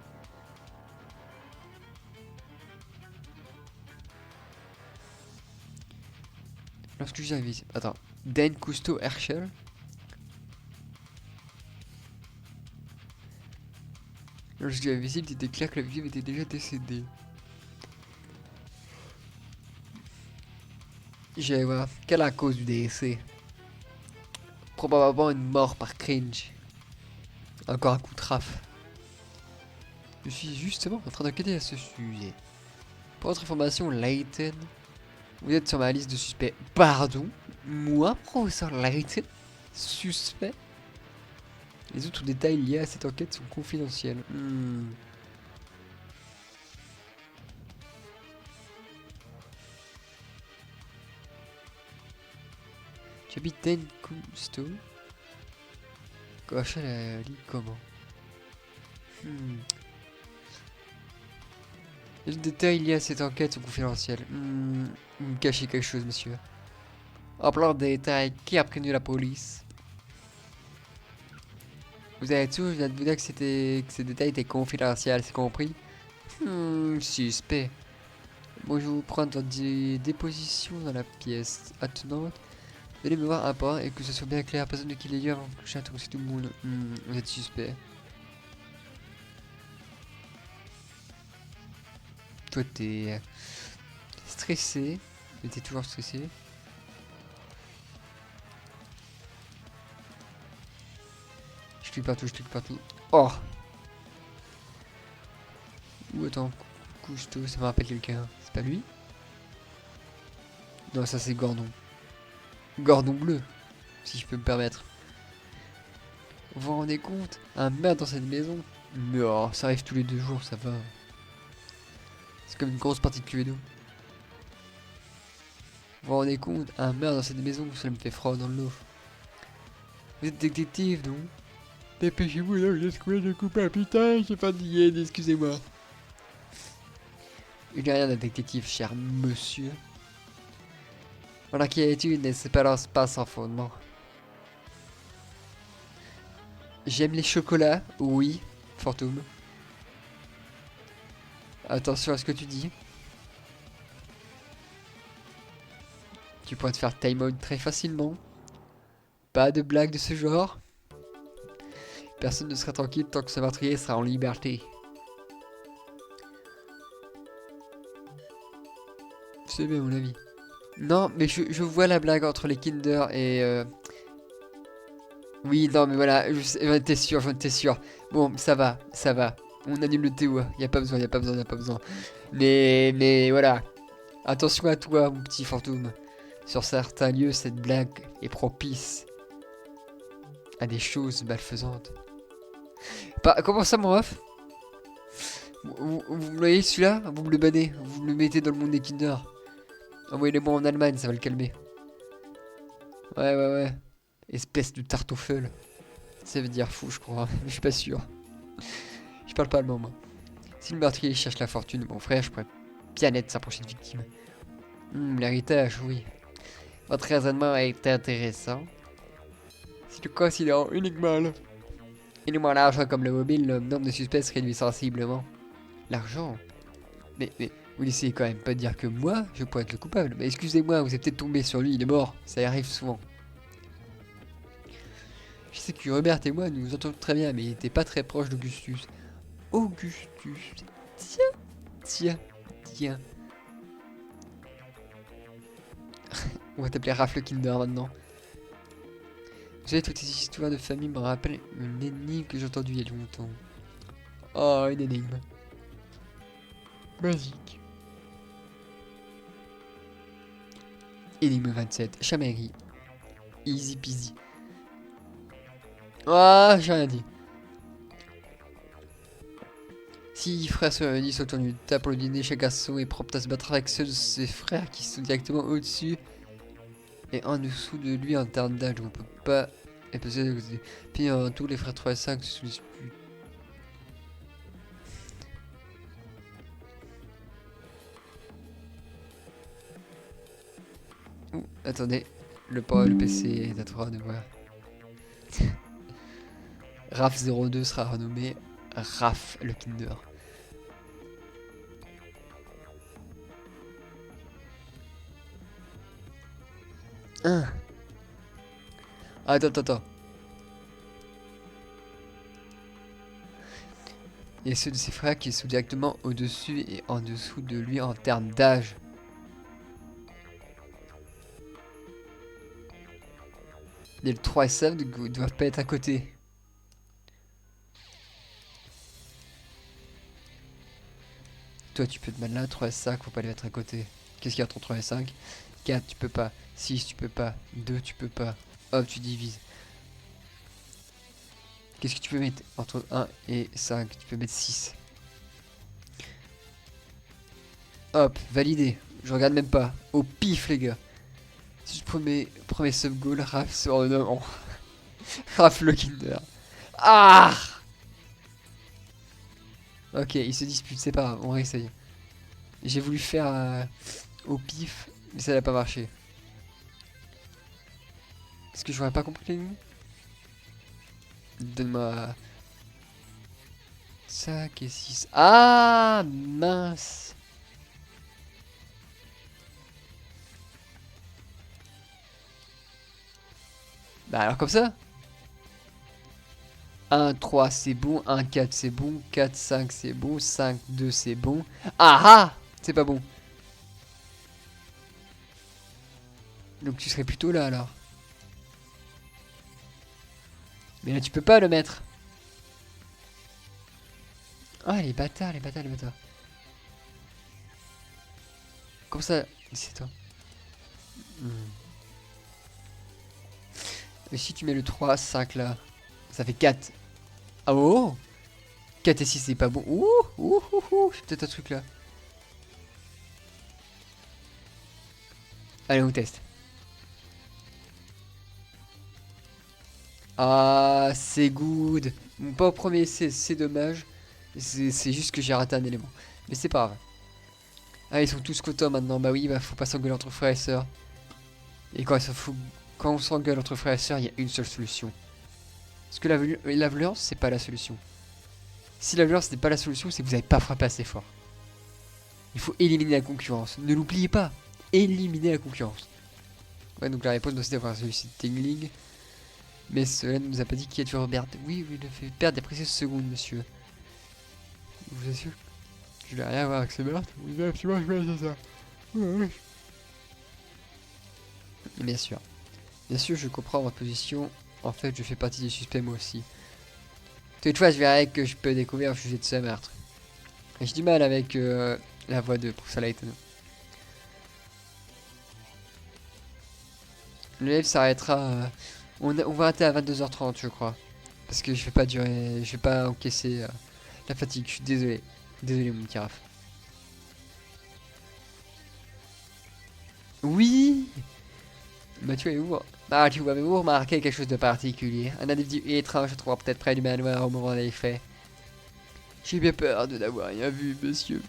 Lorsque j'ai visite. Attends. Dan Cousteau Herschel? Lorsque j'ai visite, il était clair que la victime était déjà décédée. Je vais voir. Quelle est la cause du décès? Probablement une mort par cringe. Encore un coup de raf. Je suis justement en train d'enquêter à ce sujet. Pour votre information, Layton, vous êtes sur ma liste de suspects. Pardon? Moi, professeur Layton? Suspect? Les autres détails liés à cette enquête sont confidentiels. Tu habites Dan Cousteau? Gauche la lit comment? Les détails liés à cette enquête sont confidentiels. Vous me cachez quelque chose, monsieur. En parlant de détails, qui a prévenu la police? Vous avez toujours, je viens de vous dire que ces détails étaient confidentiels, c'est compris? Suspect. Moi, je vais vous prendre votre déposition dans la pièce attenante. Venez me voir un par un et que ce soit bien clair. Personne ne quitte les lieux avant que le château, c'est tout le monde. Vous êtes suspect. Toi, t'es stressé. Mais t'es toujours stressé. Je clique partout, je clique partout. Oh! Ou attends, Cousteau, ça me rappelle quelqu'un. C'est pas lui? Non, ça c'est Gordon. Gordon bleu, si je peux me permettre. Vous vous rendez compte? Un meurtre dans cette maison? Mais oh, ça arrive tous les 2 jours, ça va. C'est comme une grosse partie de Cluedo. Vous vous rendez compte? Un meurtre dans cette maison, ça me fait froid dans le dos. Vous êtes détective, non? Dépêchez-vous, là, je laisse couler le coupable. Putain, j'ai fatigué, excusez-moi. Il n'y a rien d'un détective, cher monsieur. Mon inquiétude ne s'ébalance pas sans fondement. J'aime les chocolats, oui, fantôme. Attention à ce que tu dis. Tu pourrais te faire time out très facilement. Pas de blagues de ce genre. Personne ne sera tranquille tant que ce meurtrier sera en liberté. C'est bien mon avis. Non, mais je vois la blague entre les Kinder et... Oui, non, mais voilà, j'en étais sûr, j'en étais sûr. Bon, ça va, ça va. On annule le TO, y a pas besoin, y a pas besoin, y a pas besoin. Mais voilà. Attention à toi, mon petit fantôme. Sur certains lieux, cette blague est propice à des choses malfaisantes. Comment ça, mon ref? Vous voyez celui-là? Vous me le bannez, vous me le mettez dans le monde des Kinder. Envoyez-le-moi en Allemagne, ça va le calmer. Ouais. Espèce de tartoufle. Ça veut dire fou, je crois, mais je suis pas sûr. Je parle pas allemand, moi. Si le meurtrier cherche la fortune de mon frère, je pourrais bien être sa prochaine victime. L'héritage, oui. Votre raisonnement est intéressant. Si tu considères uniquement l'argent comme le mobile, le nombre de suspects se réduit sensiblement. L'argent? Mais vous n'essayez quand même pas de dire que moi, je pourrais être le coupable. Mais excusez-moi, vous êtes peut-être tombé sur lui, il est mort. Ça arrive souvent. Je sais que Robert et moi, nous nous entendons très bien, mais il était pas très proche d'Augustus. Augustus. Tiens. On va t'appeler Raph le Kinder maintenant. Vous savez, toutes ces histoires de famille me rappellent une énigme que j'ai entendue il y a longtemps. Oh, une énigme. Basique. Énigme 27. Chamaillerie. Easy peasy. Ah, j'ai rien dit. Si frères se réunissent autour d'une table pour le dîner, chaque garçon est prompt à se battre avec ceux de ses frères qui sont directement au-dessus et en dessous de lui en termes d'âge. On peut pas. Et puis en tout, les frères 3 et 5 se disputent. Attendez, le PC est à 3 de voir. Raph 02 sera renommé Raph le Kinder. Attends. Et ceux de ses frères qui sont directement au-dessus et en dessous de lui en termes d'âge. Et le 3 et 7 ne doivent pas être à côté. Toi tu peux te mettre là, 3 et 5, faut pas les mettre à côté. Qu'est-ce qu'il y a entre 3 et 5? 4 tu peux pas, 6 tu peux pas, 2 tu peux pas. Hop, tu divises. Qu'est-ce que tu peux mettre entre 1 et 5? Tu peux mettre 6. Hop, validé. Je regarde même pas. Au pif les gars. Si je premier sub-goal, Raph se renomme Raph le Kinder. Ah! Ok, ils se disputent, c'est pas grave, on réessaye. J'ai voulu faire au pif, mais ça n'a pas marché. Est-ce que j'aurais pas compris les lignes? Donne-moi 5 et 6. Ah mince. Bah alors comme ça. 1, 3 c'est bon, 1, 4 c'est bon, 4, 5 c'est bon, 5, 2 c'est bon. Ah ah! C'est pas bon. Donc tu serais plutôt là alors. Mais là tu peux pas le mettre. Ah les bâtards. Comme ça, c'est toi. Mais si tu mets le 3, 5 là, Ça fait 4. Ah oh 4 et 6 c'est pas bon. J'ai peut-être un truc là. Allez on teste. Ah c'est good. Bon, pas au premier essai, c'est dommage. C'est juste que j'ai raté un élément. Mais c'est pas grave. Ah ils sont tous contents maintenant. Bah oui bah faut pas s'engueuler entre frères et sœurs. Et quand on s'engueule entre frères et sœurs, il y a une seule solution. Parce que la violence c'est pas la solution. Si la violence n'est pas la solution, c'est que vous n'avez pas frappé assez fort. Il faut éliminer la concurrence. Ne l'oubliez pas. Éliminer la concurrence. Ouais, donc la réponse doit être d'avoir réussi Tingling. Mais cela ne nous a pas dit qui a tué Robert. Oui, il a fait perdre des précieuses secondes, monsieur. Je vous assure que je n'ai rien à voir avec ce meurtre. Oui, absolument, c'est ça. Bien sûr. Bien sûr, je comprends votre position. En fait, je fais partie des suspects moi aussi. Toutefois, je verrai que je peux découvrir le sujet de ce meurtre. J'ai du mal avec la voix de Professeur Layton. Le live s'arrêtera. On va arrêter à 22h30, je crois. Parce que je vais pas durer. Je vais pas encaisser la fatigue. Je suis désolé. Désolé, mon petit Raph. Oui! Bah, tu avez-vous remarqué quelque chose de particulier? Un individu étrange se trouve peut-être près du manoir au moment des faits. J'ai bien peur de n'avoir rien vu, monsieur.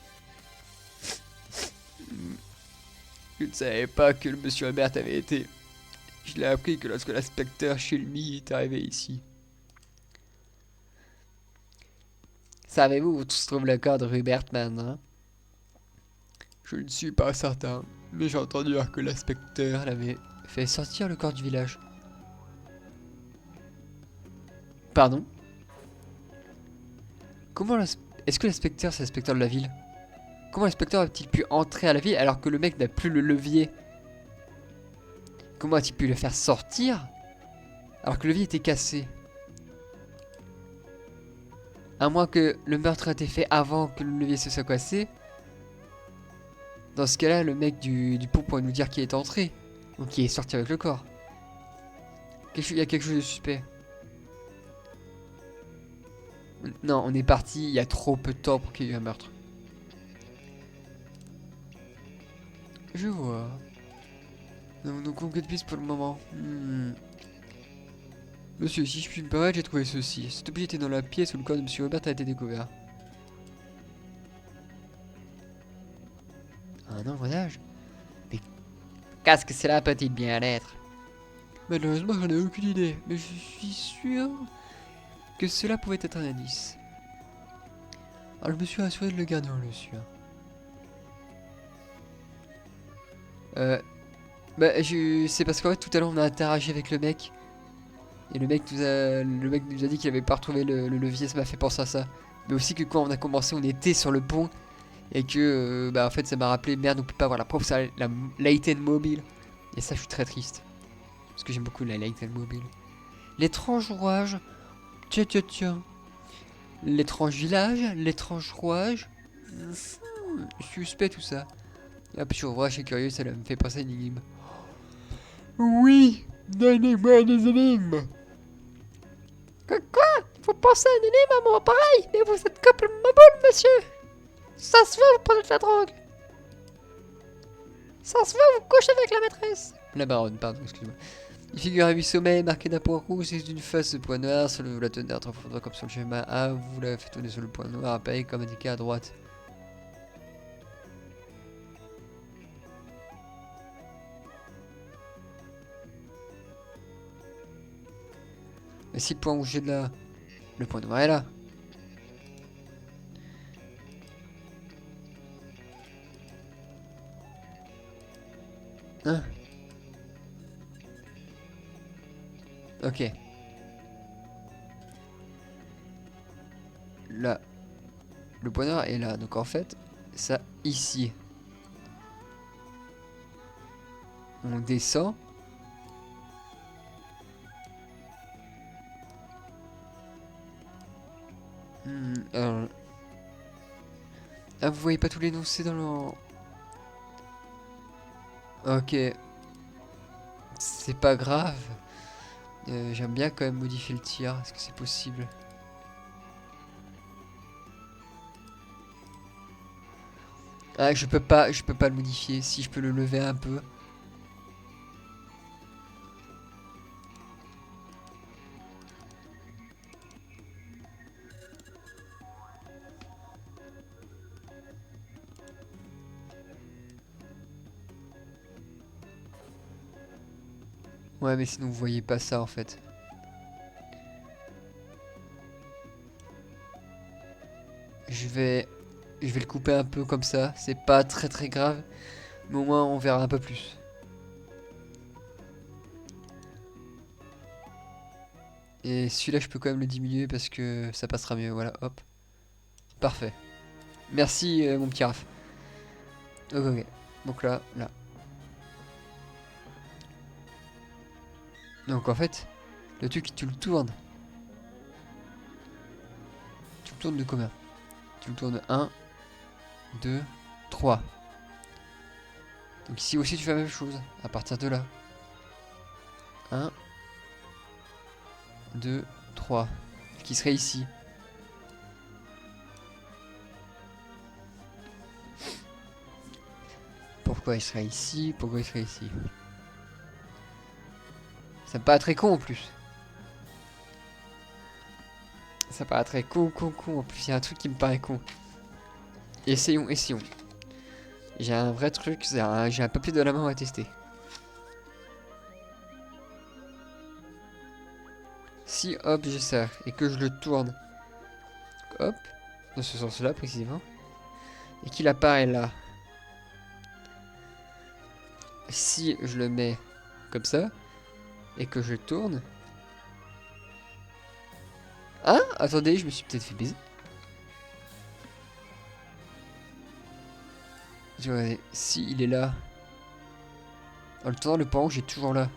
Je ne savais pas que le monsieur Albert avait été. Je l'ai appris que lorsque l'inspecteur Shelby est arrivé ici. Savez-vous où se trouve le corps de Rupert maintenant? Je ne suis pas certain, mais j'ai entendu dire que l'inspecteur l'avait fait sortir le corps du village. Pardon? Est-ce que l'inspecteur c'est l'inspecteur de la ville? Comment l'inspecteur a-t-il pu entrer à la ville alors que le mec n'a plus le levier? Comment a-t-il pu le faire sortir alors que le levier était cassé? À moins que le meurtre ait été fait avant que le levier se soit cassé. Dans ce cas-là, le mec du pont pourrait nous dire qui est entré. Ou qui est sorti avec le corps. Il y a quelque chose de suspect. Non, on est parti il y a trop peu de temps pour qu'il y ait eu un meurtre. Je vois. Donc on piste pour le moment. Monsieur, si je puis me permettre, j'ai trouvé ceci. Cet objet était dans la pièce où le corps de monsieur Robert a été découvert. Un engrenage? Mais qu'est-ce que cela peut-il bien être? Malheureusement, j'en ai aucune idée, mais je suis sûr que cela pouvait être un indice. Alors je me suis assuré de le garder en lieu sûr. C'est parce qu'en fait tout à l'heure on a interagi avec le mec. Et le mec nous a dit qu'il avait pas retrouvé le levier, ça m'a fait penser à ça. Mais aussi que quand on a commencé, on était sur le pont. Et que, en fait, ça m'a rappelé, merde, on peut pas avoir la professeur Layton Mobile. Et ça, je suis très triste. Parce que j'aime beaucoup la Layton Mobile. L'étrange rouage. Tiens. L'étrange village, l'étrange rouage. Suspect tout ça. Et hop, je suis je suis curieux, ça me fait penser à une énigme. Oui, donnez-moi des énigmes. Quoi? Vous pensez à une énigme à moi pareil? Mais vous êtes complètement boule, monsieur! Ça se voit, vous prenez de la drogue! Ça se voit, vous couchez avec la maîtresse! La baronne, pardon, excuse-moi. Il figure à 8 sommets, marqué d'un point rouge, c'est une face de point noir, sur vous la tenez à 3 fois comme sur le schéma A, vous la faites tourner sur le point noir, pareil comme indiqué à droite. Mais si le point rouge est là, le point noir est là. Hein? Ok. Là. Le point noir est là. Donc en fait, ça ici. On descend. Alors... Ah, vous voyez pas tous les noms, c'est dans le... Ok. C'est pas grave. J'aime bien quand même modifier le tir. Est-ce que c'est possible? Ah, je peux pas le modifier. Si je peux le lever un peu. Ouais, mais sinon vous voyez pas ça en fait. Je vais le couper un peu comme ça. C'est pas très grave, mais au moins on verra un peu plus. Et celui-là, je peux quand même le diminuer parce que ça passera mieux. Voilà, hop. Parfait. Merci, mon petit Raph. Ok. Donc là. Donc en fait, le truc, tu le tournes. Tu le tournes de combien? Tu le tournes 1, 2, 3. Donc ici aussi, tu fais la même chose. À partir de là. 1, 2, 3. Qui serait ici. Pourquoi il serait ici? Pourquoi il serait ici? Ça me paraît très con en plus. Ça paraît très con. En plus, il y a un truc qui me paraît con. Essayons. J'ai un vrai truc, j'ai un papier de la main à tester. Si hop j'ai ça et que je le tourne, hop, dans ce sens-là précisément, et qu'il apparaît là. Si je le mets comme ça et que je tourne. Hein? Attendez, je me suis peut-être fait baiser. Si il est là. En le tournant, le point rouge est toujours là.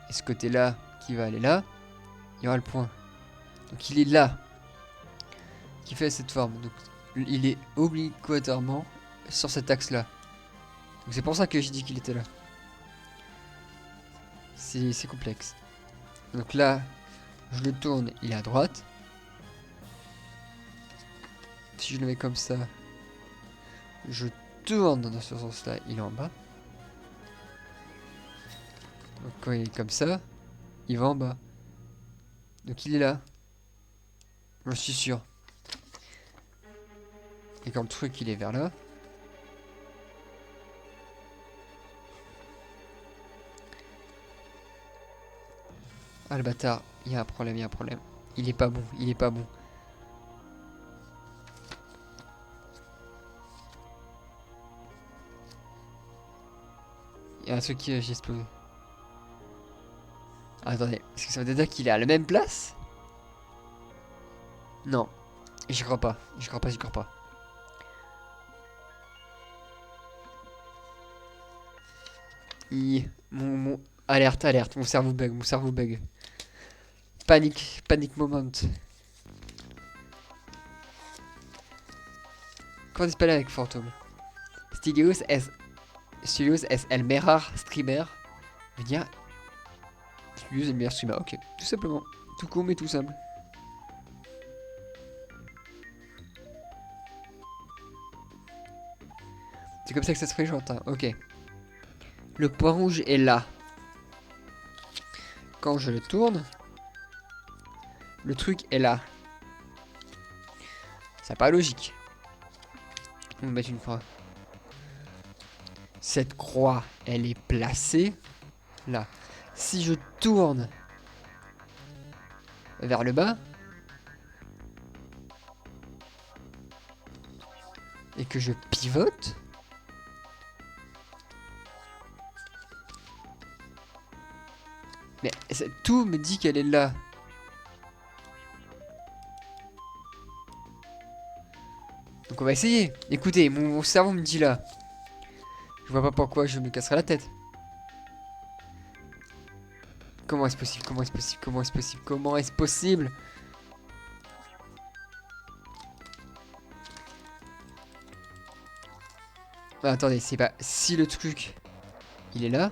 Et ce côté-là qui va aller là, il y aura le point. Donc il est là. Qui fait cette forme. Donc il est obligatoirement sur cet axe-là. Donc c'est pour ça que j'ai dit qu'il était là. C'est complexe. Donc là, je le tourne, il est à droite. Si je le mets comme ça, je tourne dans ce sens-là, il est en bas. Donc quand il est comme ça, il va en bas. Donc il est là. Je suis sûr. Et quand le truc il est vers là. Ah le bâtard, il y a un problème. Il est pas bon. Il y a un truc qui j'ai explosé. Ah, attendez, est-ce que ça veut dire qu'il est à la même place? Non, j'y crois pas. Mon alerte, mon cerveau bug. Panic moment. Comment disparaît avec Phantom? Studios es el mejor streamer. Veut dire Studios est le meilleur streamer, ok, tout simplement. Tout con mais tout simple. C'est comme ça que ça se fait, j'entends. Ok. Le point rouge est là. Quand je le tourne, le truc est là. Ça paraît logique. On va mettre une croix. Cette croix, elle est placée là. Si je tourne vers le bas et que je pivote, mais tout me dit qu'elle est là. Donc on va essayer. Écoutez, mon cerveau me dit là. Je vois pas pourquoi je me casserai la tête. Comment est-ce possible? Ah, attendez, c'est pas... Si le truc, il est là.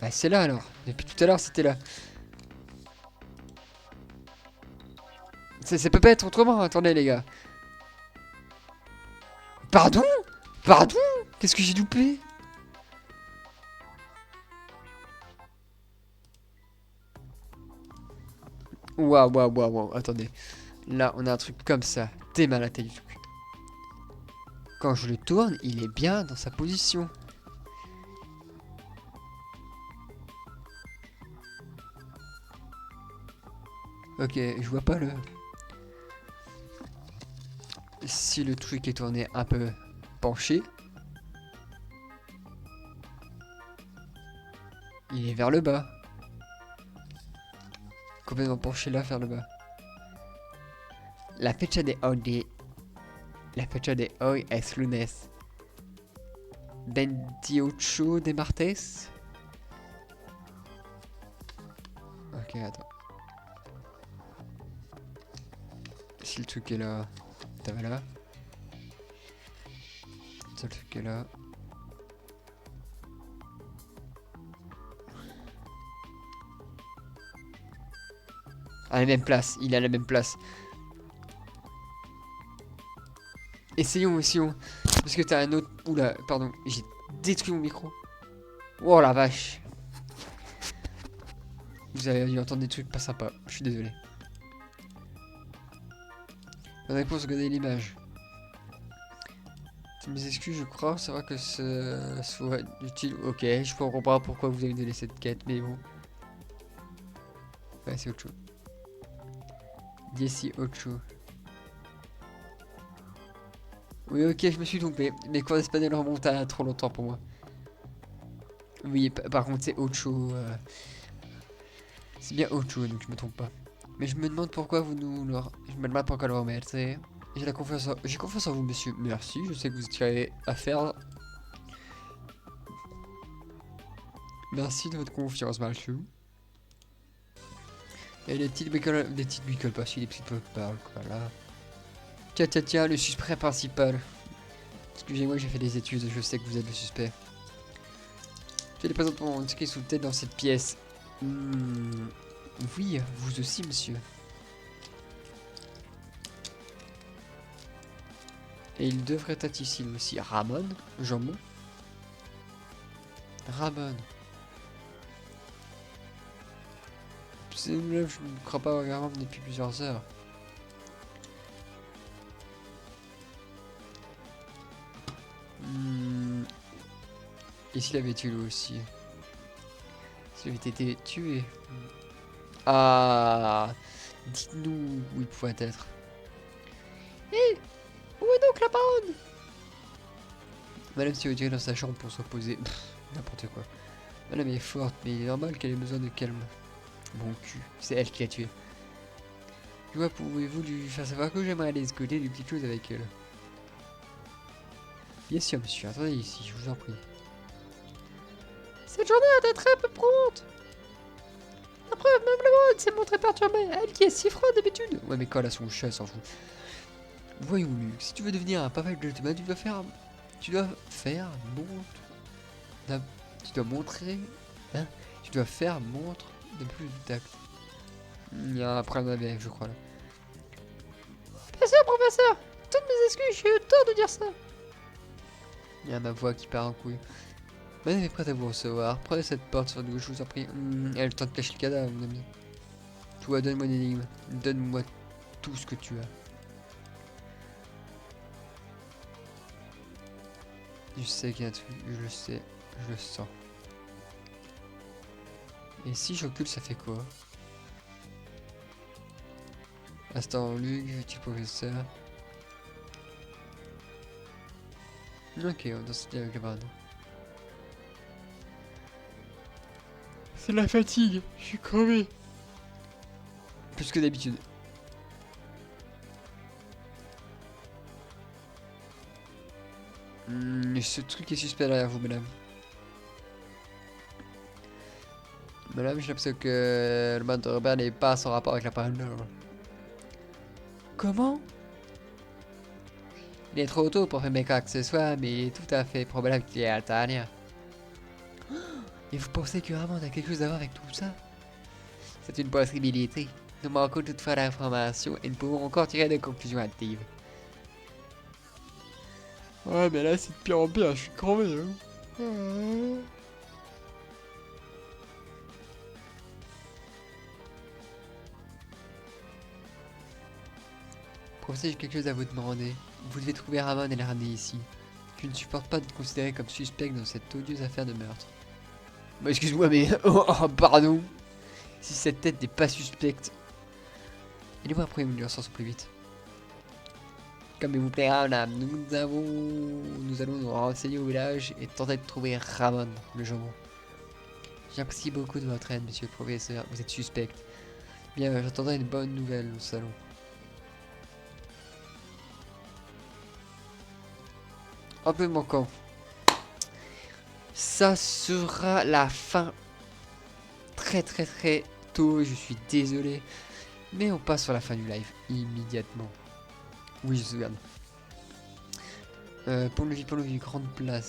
Bah c'est là alors. Depuis tout à l'heure c'était là. Ça peut pas être autrement. Attendez les gars. Pardon? Pardon? Qu'est-ce que j'ai loupé? Waouh, waouh, waouh, waouh. Attendez. Là, on a un truc comme ça. T'es mal à la taille du truc. Quand je le tourne, il est bien dans sa position. Ok, je vois pas le... Si le truc est tourné un peu penché, il est vers le bas. Complètement penché là, vers le bas. La fecha de hoy, la fecha de hoy es lunes 28 de martes. Ok, attends. Si le truc est là, ça va là. Si le truc est là. À la même place, il est à la même place. Essayons, essayons. Parce que t'as un autre... Oula, pardon, j'ai détruit mon micro. Oh la vache. Vous avez dû entendre des trucs pas sympas, je suis désolé. La réponse, regardez l'image. Toutes mes excuses, je crois, c'est vrai que ce soit utile. Ok, je peux comprendre pourquoi vous avez donné cette quête, mais bon. Ouais, c'est autre chose. D'ici autre chose. Oui, ok, je me suis trompé. Les cours d'espagnol remontent à trop longtemps pour moi. Oui, par contre, c'est autre chose. C'est bien autre chose, donc je me trompe pas. Mais je me demande pourquoi vous nous le... Je me demande pourquoi le remettre. J'ai la confiance en... J'ai confiance en vous, monsieur. Merci, je sais que vous tirez à faire. Merci de votre confiance, monsieur. Et des petites bricoles... Des petites bricoles par-ci, des petites bricoles par-là. Tiens, tiens, tiens, le suspect principal. Excusez-moi, j'ai fait des études, je sais que vous êtes le suspect. Je les présente mon ticket sous tête dans cette pièce. Oui, vous aussi, monsieur. Et il devrait être ici aussi. Ramon? Jambon? Ramon. Je ne crois pas avoir Ramon depuis plusieurs heures. Et s'il avait tué lui aussi? S'il avait été tué? Ah, dites-nous où il pouvait être. Hé, où est donc la baronne? Madame s'est retirée dans sa chambre pour se reposer. N'importe quoi. Madame est forte, mais il est normal qu'elle ait besoin de calme. Bon cul, c'est elle qui l'a tué. Je vois, pouvez-vous lui faire savoir que j'aimerais aller discuter des petites choses avec elle? Bien sûr, monsieur, attendez ici, je vous en prie. Cette journée a été très peu prompte. La preuve, même le monde s'est montré perturbé. Elle qui est si froide d'habitude. Ouais, mais quand elle a son chat, elle s'en fout. Voyons, Luc, si tu veux devenir un parfait gentleman, tu dois faire montre. Tu dois montrer. Hein? Tu dois faire montre de plus de tact. Il y a un problème avec, je crois là. Bien sûr, professeur. Toutes mes excuses, j'ai eu tort de dire ça. Il y a ma voix qui part en couille. Madame est prête à vous recevoir. Prenez cette porte sur nous, je vous en prie. Elle a le temps de cacher le cadavre, mon ami. Toi, donne-moi une énigme. Donne-moi tout ce que tu as. Je sais qu'il y a un truc, je le sais, je le sens. Et si j'occulte, ça fait quoi? Instant Luc, petit professeur. Ok, on doit se dire avec la barre. C'est la fatigue, je suis crevé. Plus que d'habitude. Ce truc est suspect derrière vous, madame. Madame, j'ai l'impression que le mode Robert n'est pas sans rapport avec la parole. Comment? Il est trop tôt pour faire quoi que ce soit, mais il est tout à fait probable qu'il est à Tania. Et vous pensez que Ramon a quelque chose à voir avec tout ça? C'est une possibilité. Nous manquons toutefois d'informations et ne pouvons encore tirer de conclusions hâtives. Ouais, mais là, c'est de pire en pire, je suis crevé, hein. Professeur, j'ai quelque chose à vous demander. Vous devez trouver Ramon et le ramener ici. Je ne supporte pas de être considéré comme suspect dans cette odieuse affaire de meurtre. Bah, excuse-moi, mais... Oh, pardon. Si cette tête n'est pas suspecte... Aidez-moi à prendre une urgence au plus vite. Comme il vous plaira, madame, nous allons nous renseigner au village et tenter de trouver Ramon, le jambon. J'apprécie beaucoup de votre aide, monsieur le professeur. Vous êtes suspect. Bien, j'attendrai une bonne nouvelle au salon. Un peu manquant. Ça sera la fin. Très tôt, je suis désolé. Mais on passe sur la fin du live immédiatement. Oui, je me souviens. Pont-levis, grande place.